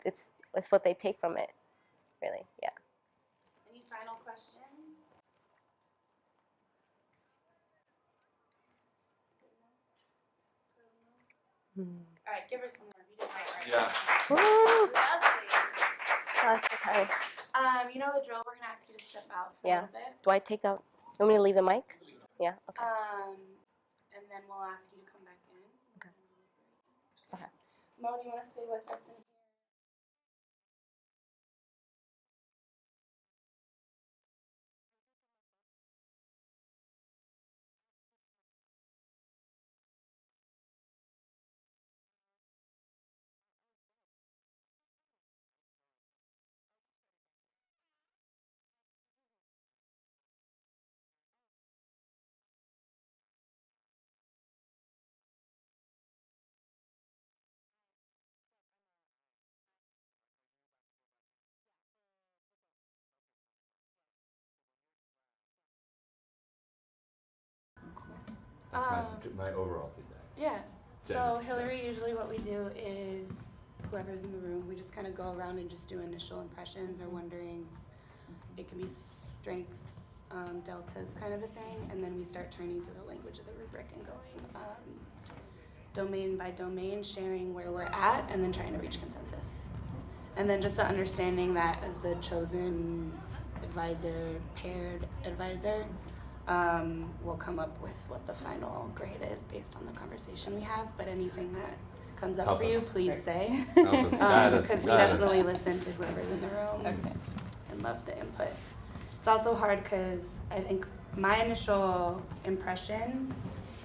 it's what they take from it, really. Yeah. Any final questions? All right, give her some more. You did right. Yeah. Woo! Lovely. That's okay. You know the drill. We're gonna ask you to step out for a little bit. Do I take out? You want me to leave the mic? Yeah. Okay. And then we'll ask you to come back in. Okay. Okay. Mo, do you want to stay with us in here? That's my overall feedback. Yeah. So Hillary, usually what we do is whoever's in the room, we just kind of go around and just do initial impressions or wonderings. It can be strengths, deltas kind of a thing, and then we start turning to the language of the rubric and going domain by domain, sharing where we're at, and then trying to reach consensus. And then just the understanding that as the chosen advisor, paired advisor, we'll come up with what the final grade is based on the conversation we have. But anything that comes up for you, please say. Because we definitely listen to whoever's in the room and love the input. It's also hard because I think my initial impression,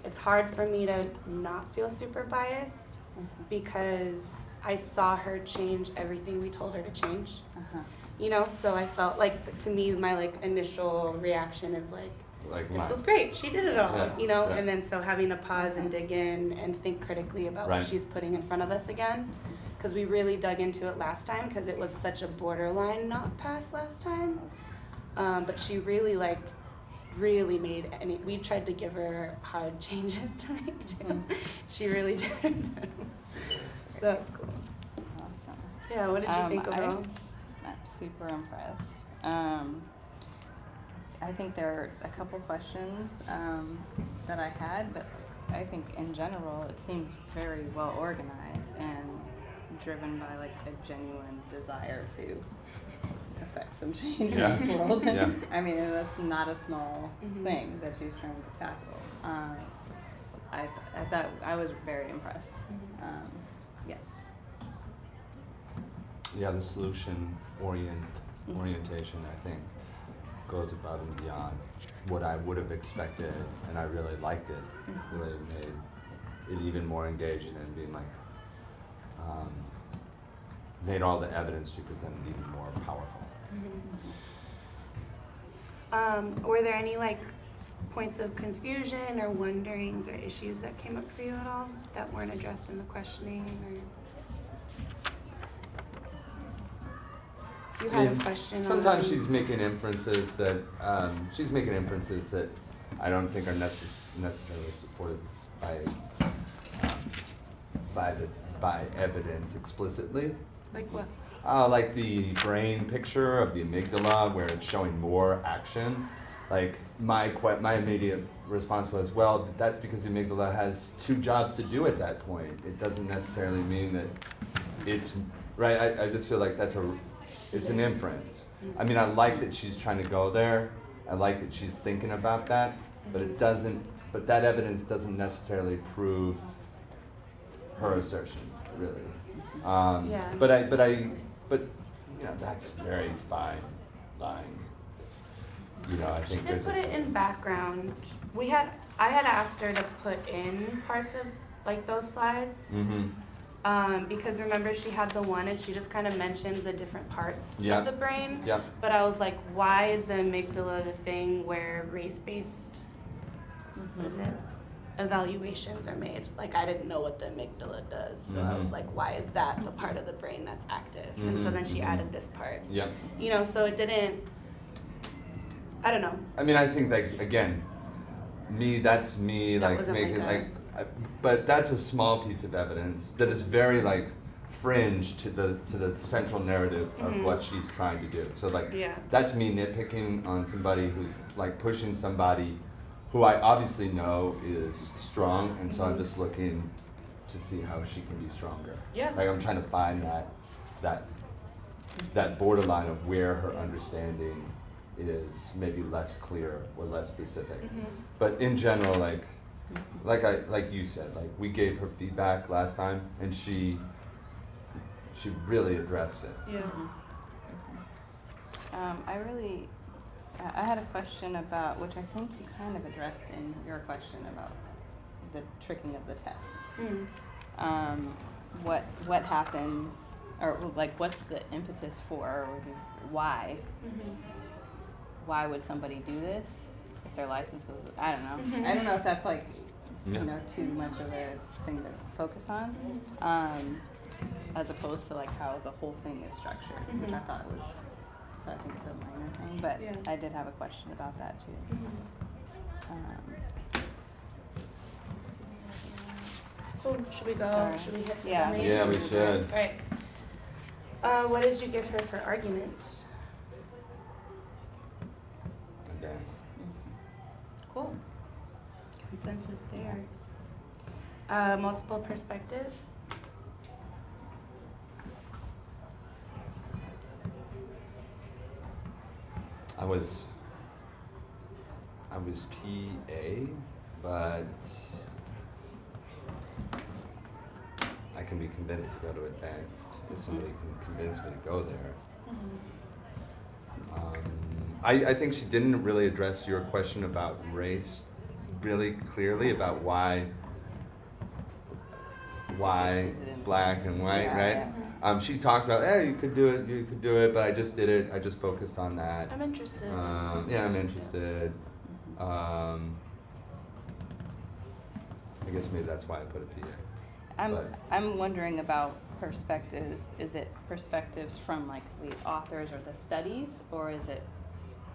it's hard for me to not feel super biased because I saw her change everything we told her to change. So I felt like, to me, my initial reaction is this was great, she did it all, and then so having to pause and dig in and think critically about what she's putting in front of us again, because we really dug into it last time because it was such a borderline not pass last time, but she really really made any. We tried to give her hard changes to make too. She really did. So that's cool. Awesome. Yeah, what did you think overall? I'm super impressed. I think there are a couple questions that I had, but I think in general it seems very well organized and driven by like a genuine desire to affect some change in this world. Yeah. I mean, that's not a small thing that she's trying to tackle. I thought I was very impressed. Yes. Yeah, the solution orientation, I think, goes above and beyond what I would have expected, and I really liked it. Really made it even more engaging and being like, made all the evidence she presented even more powerful. Were there any like points of confusion or wonderings or issues that came up for you at all that weren't addressed in the questioning, or you had a question? Sometimes she's making inferences that I don't think are necessarily supported by evidence explicitly. Like what? Like the brain picture of the amygdala where it's showing more action. Like my immediate response was, well, that's because the amygdala has two jobs to do at that point. It doesn't necessarily mean that it's right. I just feel like it's an inference. I mean, I like that she's trying to go there. I like that she's thinking about that, but but that evidence doesn't necessarily prove her assertion, really. But you know, that's very fine line. You know, I think She did put it in background. I had asked her to put in parts of like those slides. Because remember she had the one and she just kind of mentioned the different parts of the brain. Yeah. But I was like, why is the amygdala the thing where race-based evaluations are made? Like, I didn't know what the amygdala does, so I was like, why is that the part of the brain that's active? And so then she added this part. Yeah. You know, so it didn't. I don't know. I mean, I think like again, that's me That like wasn't making like but that's a small piece of evidence that is very like fringe to the central narrative of what she's trying to do. So like that's me nitpicking on somebody who's like pushing somebody who I obviously know is strong, and so I'm just looking to see how she can be stronger. Yeah. Like I'm trying to find that borderline of where her understanding is maybe less clear or less specific. But in general, like you said, like we gave her feedback last time, and she really addressed it. Yeah. I had a question about, which I think you kind of addressed in your question about the tricking of the test. What happens, or like what's the impetus for, or why? Why would somebody do this if their license was? I don't know. I don't know if that's like you know too much of a thing to focus on, as opposed to like how the whole thing is structured, which I thought was. So I think it's a minor thing, but I did have a question about that too. Cool. Should we go? Sorry. Should we hit the Yeah. main? Yeah, we should. All right. What did you give her for argument? Advanced. Cool. Consensus there. Multiple perspectives. I was PA, but I can be convinced to go to advanced if somebody can convince me to go there. I think she didn't really address your question about race really clearly, about why black and white, right? She talked about, you could do it, but I just did it. I just focused on that. I'm interested. I'm interested. I guess maybe that's why I put a PA. I'm wondering about perspectives. Is it perspectives from like the authors or the studies, or is it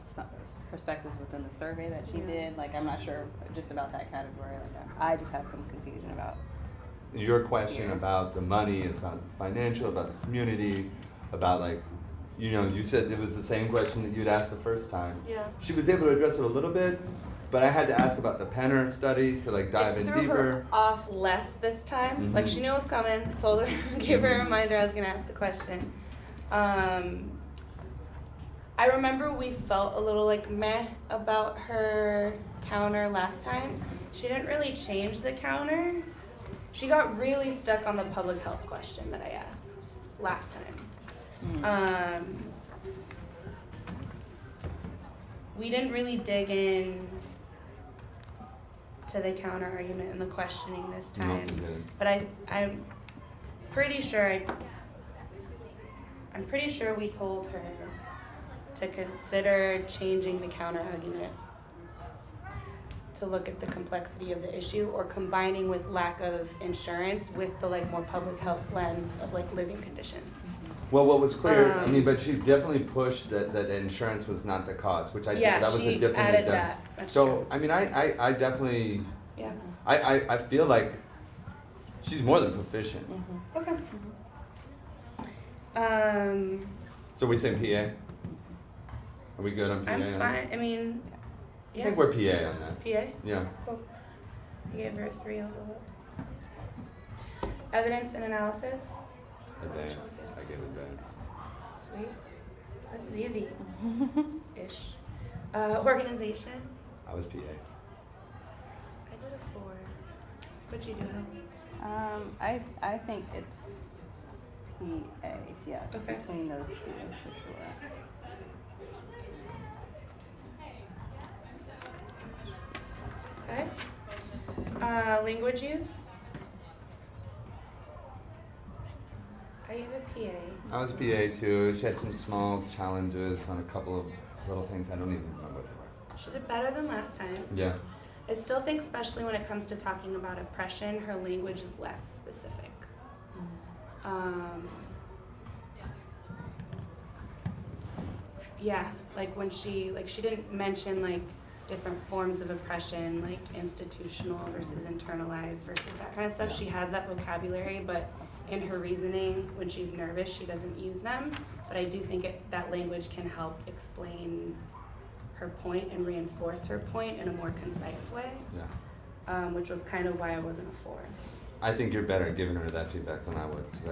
some perspectives within the survey that she did. Like, I'm not sure just about that category. Like, I just have some confusion about Your question about the money, about the financial, about the community, about like, you know, you said it was the same question that you'd asked the first time. Yeah. She was able to address it a little bit, but I had to ask about the Penner study to like dive in threw deeper. her off less this time. Like, she knew it was coming. I told her, gave her a reminder I was gonna ask the question. I remember we felt a little like meh about her counter last time. She didn't really change the counter. She got really stuck on the public health question that I asked last time. We didn't really dig in to the counter argument and the questioning this time. No, we didn't. But I'm pretty sure I'm pretty sure we told her to consider changing the counter argument to look at the complexity of the issue, or combining with lack of insurance with the like more public health lens of like living conditions. Well, what was clear, I mean, but she definitely pushed that insurance was not the cause, which I think that was a she different. added that. That's so true. I mean, I definitely, Yeah. I feel like she's more than proficient. Okay. So we saying PA? Are we good on PA? I'm on fine. I mean, that? I yeah. think we're PA on that. PA. Yeah. Cool. You gave her a 3 overall. Evidence and analysis. Advance. I gave advance. Sweet. This is easy. Ish. Organization. I was PA. I did a 4. What'd you do, Helen? I think it's PA, yes, Okay. between those two for sure. Okay. Language use. I gave a PA. I was PA too. She had some small challenges on a couple of little things. I don't even remember what they She did better than last time. were. Yeah. I still think, especially when it comes to talking about oppression, her language is less specific. Yeah, like when she didn't mention like different forms of oppression, like institutional versus internalized versus that kind of stuff. She has that vocabulary, but in her reasoning, when she's nervous, she doesn't use them. But I do think that language can help explain her point and reinforce her point in a more concise way, Yeah. which was kind of why I wasn't a 4. I think you're better at giving her that feedback than I would, because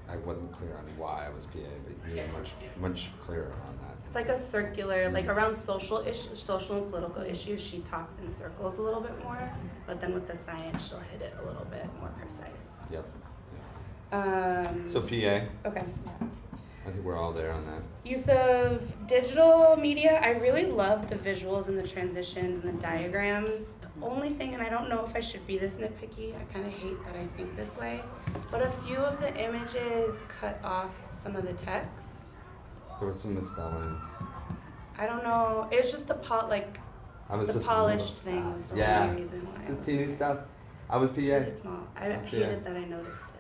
I wasn't clear on why I was PA, but you're much clearer on that. It's like a circular, like around social and political issues, she talks in circles a little bit more, but then with the science, she'll hit it a little bit more precise. Yep. Um, So PA, okay. I think we're all there on that. Use of digital media. I really love the visuals and the transitions and the diagrams. The only thing, and I don't know if I should be this nitpicky, I kind of hate that I think this way, but a few of the images cut off some of the text. There were some misspellings. I don't know. It was just the I was the just polished a little- thing was the yeah. only reason why. It's the teeny stuff. I was PA. It's small. I Yeah. hated that I noticed it.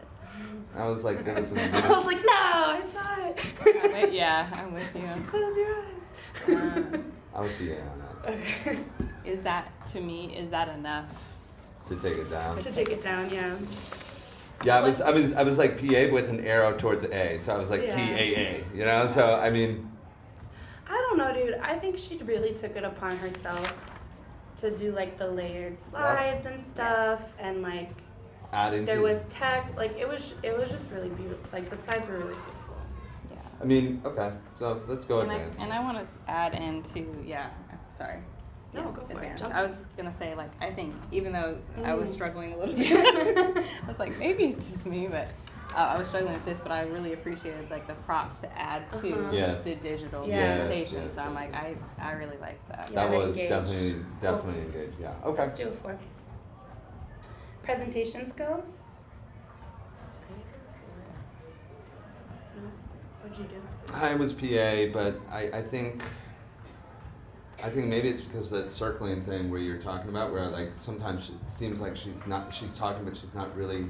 I was like, there was some. I was like, no, I saw it. Yeah, I'm with you. Close your eyes. I was PA on that. Okay. Is that enough? To take it down. To take it down, yeah. Yeah, I was like PA with an arrow towards A, so I was like Yeah. PAA, you know? So I mean, I don't know, dude. I think she really took it upon herself to do like the layered slides and stuff, and like adding there to, was tech. Like it was just really beautiful. Like the slides were really beautiful. Yeah. I mean, okay, so let's go advance. And I want to add into, sorry. No, Yes, go for it. advance. Jump I in. was gonna say, like, I think even though I was Mm. struggling a little bit, I was like, maybe it's just me, but I was struggling with this. But I really appreciated like the props to add to Uh-huh. Yes. the digital Yes, presentation. yes, So I'm yes, like, yes. I really like that. Yeah. That was engaged. definitely engaged. Yeah. Okay. Let's do it for presentation skills. No, what'd you do? I was PA, but I think maybe it's because of that circling thing where you're talking about, where like sometimes it seems like she's talking, but she's not really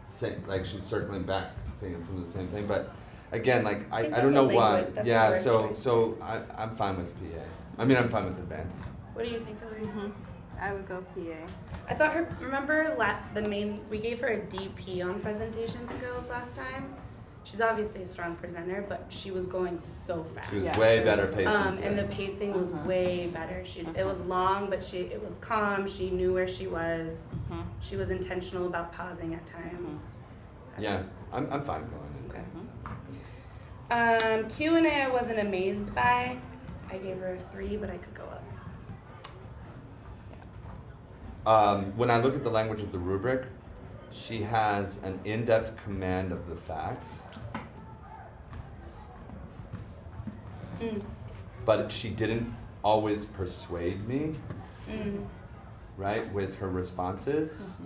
saying, like she's circling back, saying some of the same thing. But again, like, I think don't that's a know why. language- that's a Yeah, word so, choice. so I'm fine with PA. I mean, I'm fine with advanced. What do you think, Hillary? I would go PA. I thought her. Remember we gave her a DP on presentation skills last time. She's obviously a strong presenter, but she was going so fast. She was Yeah. way better pacing And the today. pacing was way better. It was long, but it was calm. She knew where she was. She was intentional about pausing at times. Yeah, I'm fine going in. Okay. Q&A I wasn't amazed by. I gave her a 3, but I could go up. When I look at the language of the rubric, she has an in-depth command of the facts, but she didn't always persuade me, right, with her responses.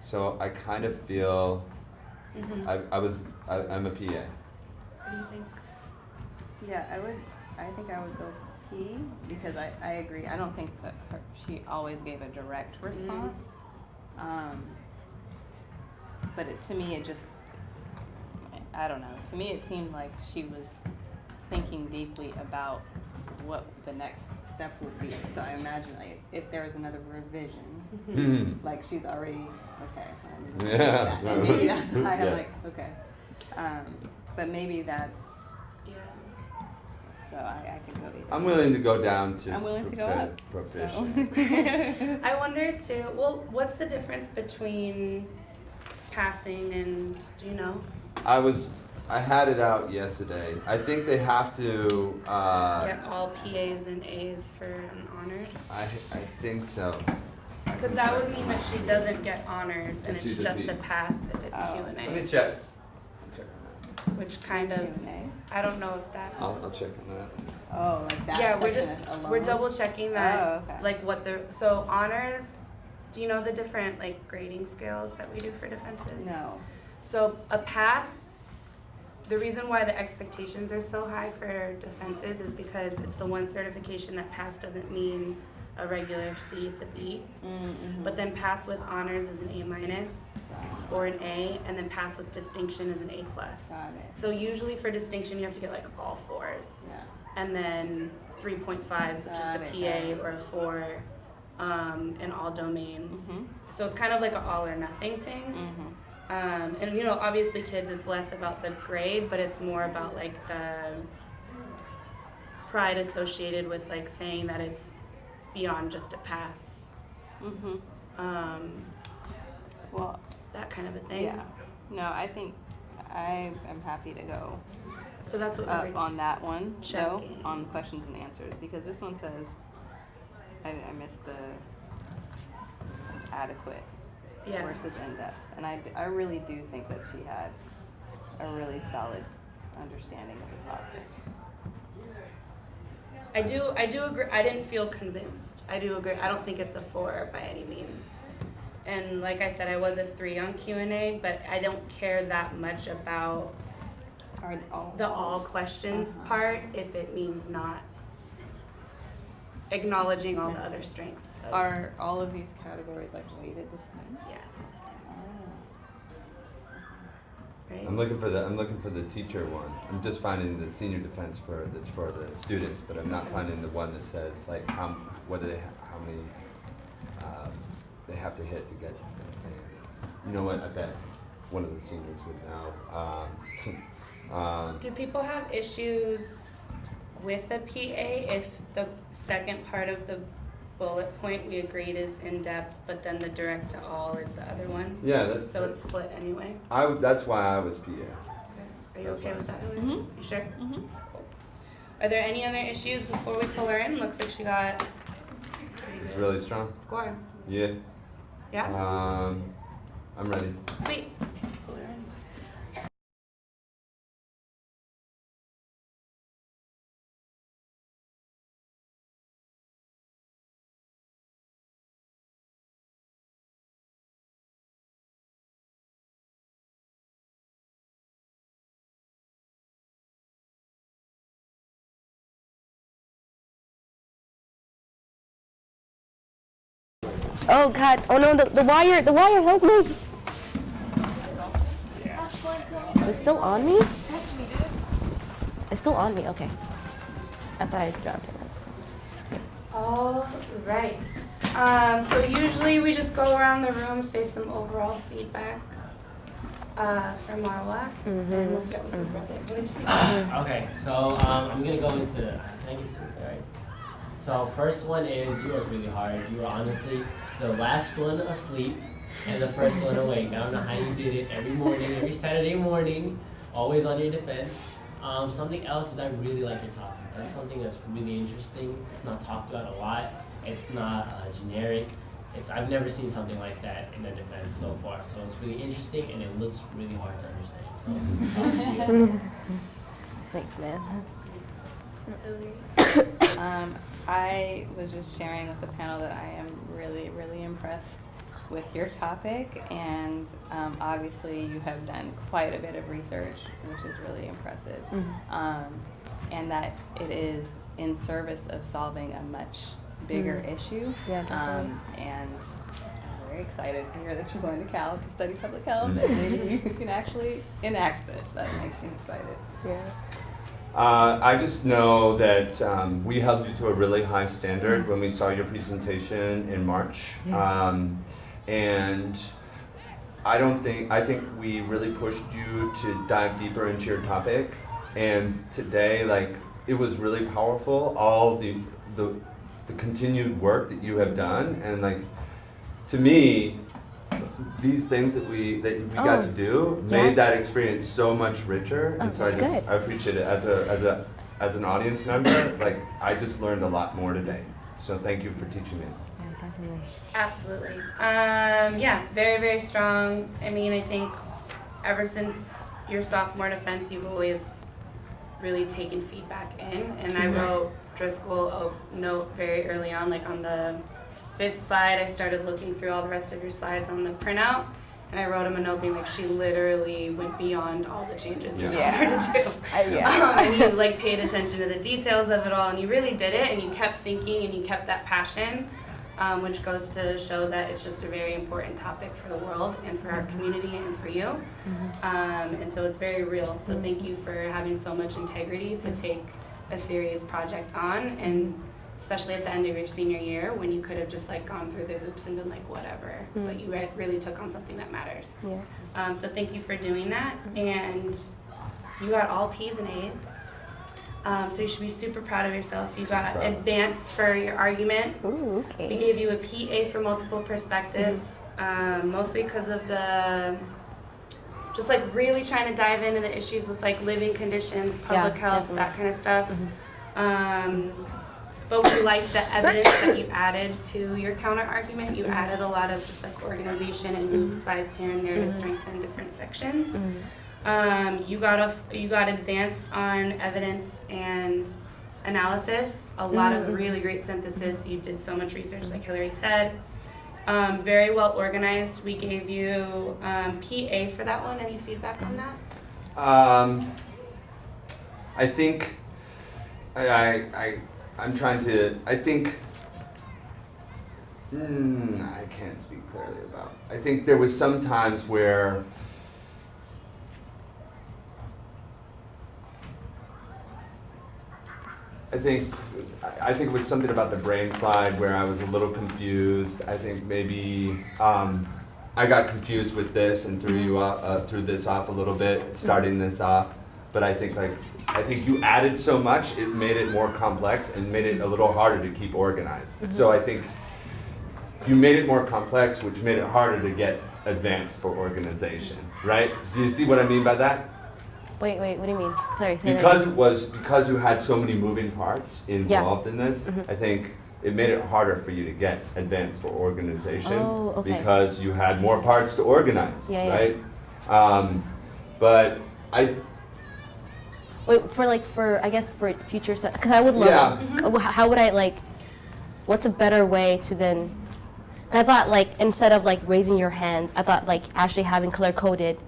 So I kind of feel I'm a PA. What do you think? Yeah, I think I would go P because I agree. I don't think that she always gave a direct response. But to me, it just, I don't know. To me, it seemed like she was thinking deeply about what the next step would be. So I imagine like if there was another revision, like she's already, okay. Yeah. And maybe that's why I'm Yeah. like, okay. But maybe that's, Yeah. so I could go either. I'm willing to go down to I'm willing to go up. proficient. So. I wonder too. Well, what's the difference between passing and do you know? I had it out yesterday. I think they have to. Get all PAs and A's for an honors. I think so. Because that would mean that she doesn't get honors and If it's she's a just B. a pass if it's Oh. Q&A. Let me check. Which kind of, Q&A? I don't know if that's. I'll check on that. Oh, like that Yeah, section alone? we're double checking that, Oh, okay. like what so honors, do you know the different like grading scales that we do for defenses? No. So a pass, the reason why the expectations are so high for defenses is because it's the one certification that pass doesn't mean a regular C, it's a B. But then pass with honors is an A minus or an A, and then pass with distinction is an A plus. Got it. So usually for distinction you have to get like all 4s. Yeah. And then 3.5s, which Got is it, the got PA it. or a 4 in all domains. So it's kind of like an all or nothing thing. And you know, obviously kids, it's less about the grade, but it's more about like the pride associated with like saying that it's beyond just a pass. Well, That kind of a thing. yeah. No, I think I am happy to go So that's what up we're on that one, though, checking. on questions and answers, because this one says, I missed the adequate yeah. versus in-depth. And I really do think that she had a really solid understanding of the topic. I do agree. I didn't feel convinced. I do agree. I don't think it's a 4 by any means. And like I said, I was a 3 on Q&A, but I don't care that much about Are all the all questions part if it means not acknowledging all the other strengths. Are all of these categories like weighted the same? Yeah, it's all the same. Right? I'm looking for the teacher one. I'm just finding the senior defense that's for the students, but I'm not finding the one that says like how many they have to hit to get advanced. You know what? I bet one of the seniors would know. Do people have issues with the PA if the second part of the bullet point we agreed is in depth, but then the direct to all is the other one? Yeah, that's. So it's split anyway. That's why I was PA. Okay. Are you That's okay fine. with that, Hillary? You sure? Cool. Are there any other issues before we pull her in? Looks like she got pretty It's good really strong. score. Yeah. Yeah? I'm ready. Sweet. Let's pull her in. Oh God! Oh no! The wire! The wire! Help me! Is it still on me? It's still on me. Okay. I thought I dropped it. All right. So usually we just go around the room, say some overall feedback from Marwat, and we'll start with your brother. What did you think? Okay, so I'm gonna go into. Can I get to it? All right. So first one is you worked really hard. You were honestly the last one asleep and the first one awake. I don't know how you did it every morning, every Saturday morning, always on your defense. Something else is I really like your topic. That's something that's really interesting. It's not talked about a lot. It's not generic. I've never seen something like that in a defense so far. So it's really interesting and it looks really hard to understand. So Thanks, man. I was just sharing with the panel that I am really, really impressed with your topic, and obviously you have done quite a bit of research, which is really impressive, and that it is in service of solving a much bigger issue. Yeah, definitely. And I'm very excited to hear that you're going to Cal to study public health, and maybe you can actually enact this. That makes me excited. Yeah. I just know that we held you to a really high standard when we saw your presentation in March. And I think we really pushed you to dive deeper into your topic. And today, like, it was really powerful, all the continued work that you have done. And like, to me, these things that we got to do made that experience so much richer, and so I appreciate it as an audience member. Like, I just learned a lot more today. So thank you for teaching me. Yeah, definitely. Absolutely. Yeah, very, very strong. I mean, I think ever since your sophomore defense, you've always really taken feedback in. And I wrote Driscoll a note very early on, like on the 5th slide, I started looking through all the rest of your slides on the printout, and I wrote him a note being like, she literally went beyond all the changes we told her to do. And you like paid attention to the details of it all, and you really did it, and you kept thinking, and you kept that passion, which goes to show that it's just a very important topic for the world, and for our community, and for you. And so it's very real. So thank you for having so much integrity to take a serious project on, and especially at the end of your senior year when you could have just like gone through the hoops and been like whatever, but you really took on something that matters. So thank you for doing that, and you got all P's and A's. So you should be super proud of yourself. You got advanced for your argument. Ooh, okay. We gave you a PA for multiple perspectives, mostly because of the just like really trying to dive into the issues with like living conditions, public health, that kind of stuff. But we like the evidence that you added to your counter argument. You added a lot of just like organization and moved slides here and there to strengthen different sections. You got advanced on evidence and analysis. A lot of really great synthesis. You did so much research, like Hillary said. Very well organized. We gave you PA for that one. Any feedback on that? I think I'm trying to, I think, I can't speak clearly about. I think there was some times where I think it was something about the brain slide where I was a little confused. I think maybe I got confused with this and threw this off a little bit, starting this off. But I think you added so much, it made it more complex and made it a little harder to keep organized. So I think you made it more complex, which made it harder to get advanced for organization, right? Do you see what I mean by that? Wait, what do you mean? Sorry. Because you had so many moving parts involved in this, I think it made it harder for you to get advanced for organization because you had more parts to organize, right? But wait, for I guess for future stuff, because I would love. How would I what's a better way to then? I thought instead of raising your hands, I thought actually having color coded,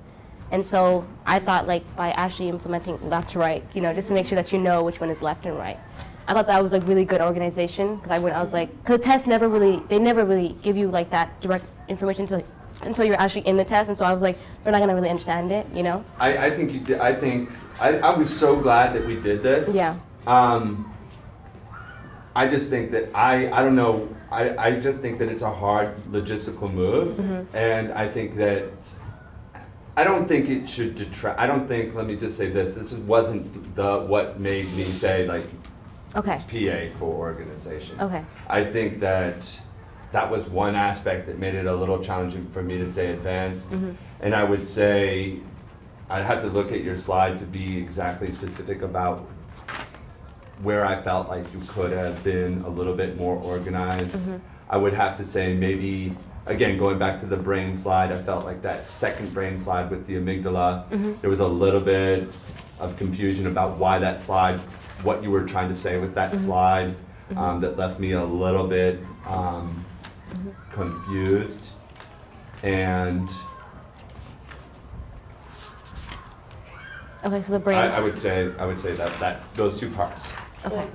and so I thought by actually implementing left to right, just to make sure that you know which one is left and right. I thought that was really good organization because I was because the tests never really give you that direct information to until you're actually in the test. And so I was like, they're not gonna really understand it, you know? I think you did. I was so glad that we did this. Yeah. I just think that I don't know. I just think that it's a hard logistical move, and I think that I don't think it should detract. I don't think. Let me just say this. This wasn't what made me say like Okay. it's PA for organization. Okay. I think that was one aspect that made it a little challenging for me to say advanced, and I would say I'd have to look at your slide to be exactly specific about where I felt like you could have been a little bit more organized. I would have to say maybe, again, going back to the brain slide, I felt like that second brain slide with the amygdala, there was a little bit of confusion about why that slide, what you were trying to say with that slide, that left me a little bit confused. And Okay, so the brain. I would say that those two parts. Okay.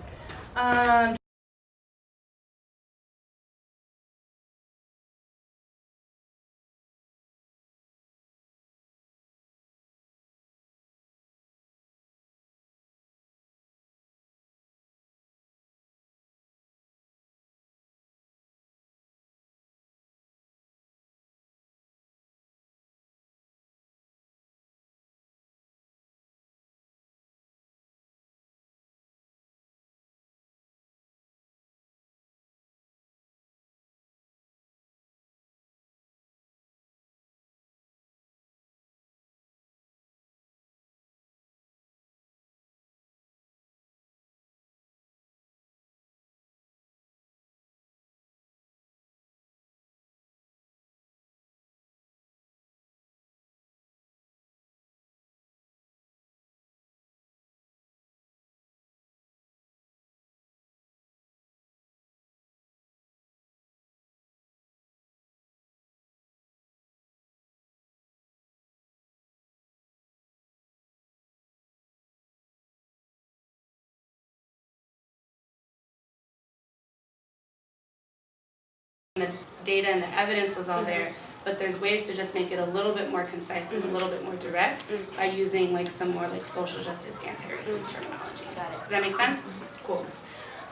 The data and the evidence was all there, but there's ways to just make it a little bit more concise and a little bit more direct by using like some more like social justice anti-racist terminology. Got it. Does that make sense? Cool.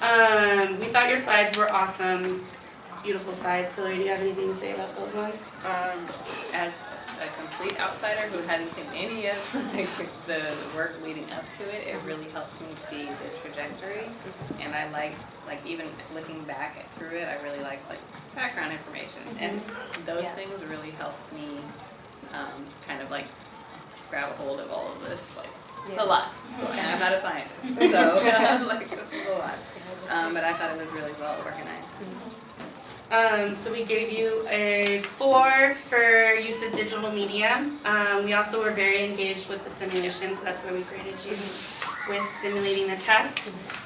We thought your slides were awesome. Beautiful slides. Hillary, do you have anything to say about those ones? As a complete outsider who hadn't seen any of like, the work leading up to it, it really helped me see the trajectory. And I like even looking back through it, I really like background information. And those things really helped me kind of like grab a hold of all of this. Like, it's a lot. And I'm not a scientist, so like this is a lot. But I thought it was really well organized. So we gave you a 4 for use of digital media. We also were very engaged with the simulation, so that's where we graded you with simulating the test.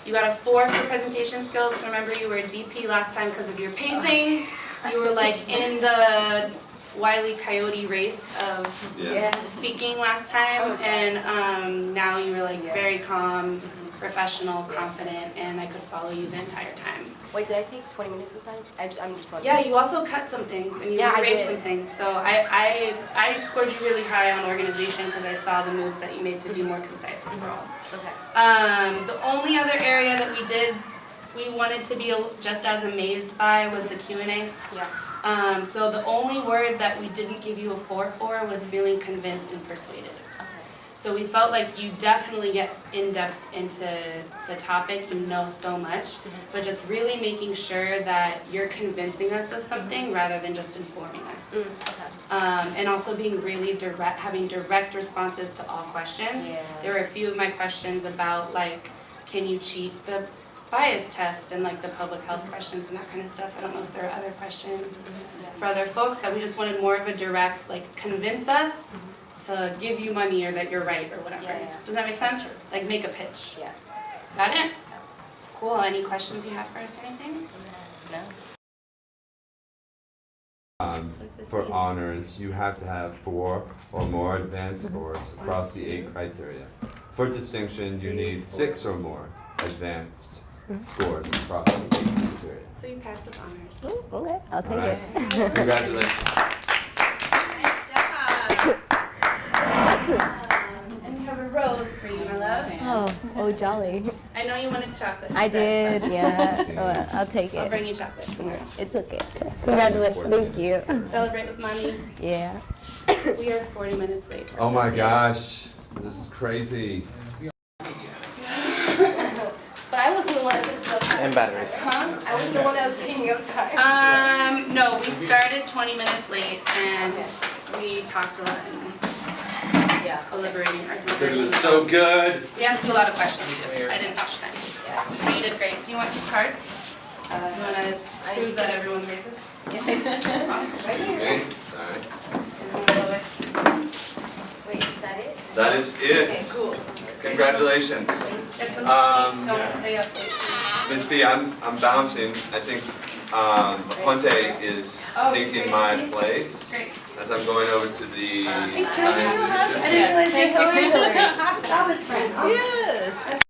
You got a 4 for presentation skills. So remember, you were a DP last time because of your pacing. You were like in the Wile E. Coyote race of speaking last time, and now you were like very calm, professional, confident, and I could follow you the entire time. Wait, did I take 20 minutes this time? I'm just wondering. Yeah, you also cut some things and you I rearranged did. some things. So I scored you really high on organization because I saw the moves that you made to be more concise overall. Okay. The only other area that we wanted to be just as amazed by was the Q&A. Yeah. So the only word that we didn't give you a 4 for was feeling convinced and persuaded. Okay. So we felt like you definitely get in depth into the topic, you know so much, but just really making sure that you're convincing us of something rather than just informing us. Okay. And also being really direct, having direct responses to all questions. Yeah. There were a few of my questions about like, can you cheat the bias test and like the public health questions and that kind of stuff. I don't know if there are other questions for other folks that we just wanted more of a direct, like convince us to give you money or that you're right or whatever. Yeah. Does that make That's sense? true. Like make a pitch. Yeah. Got it? Cool. Any questions you have for us or anything? No. For honors, you have to have 4 or more advanced scores across the 8 criteria. For distinction, you need 6 or more advanced scores across the 8 criteria. So you passed with honors. Ooh, okay, I'll take All right. it. Congratulations. And we have a rose for you, my love. Oh, jolly. I know you wanted chocolate. I instead, did, yeah. I'll take but I'll it. bring you chocolate tomorrow. It's okay. Congratulations. Thank you. Celebrate with mommy. Yeah. We are 40 minutes late. for Oh my Sundays. gosh, this is crazy. But I wasn't the one that took the time. And batteries. Huh? I was the one that was taking up time. No, we started 20 minutes late and we talked a lot and deliberating our It deliberations. was so good. We asked you a lot of questions too. I didn't touch time. But you did great. Do you want these cards? Do you want to prove that everyone's racist? Awesome. Right here. Okay, sorry. Wait, is that it? That is Okay, it. cool. Congratulations. Get some Yeah. Don't stay up late. Miss B, I'm bouncing. I think Aponte is taking my place Great. as I'm going over to the Thanks, science I leadership. didn't realize you're Thank you. Hillary. Stop his friend. Yes.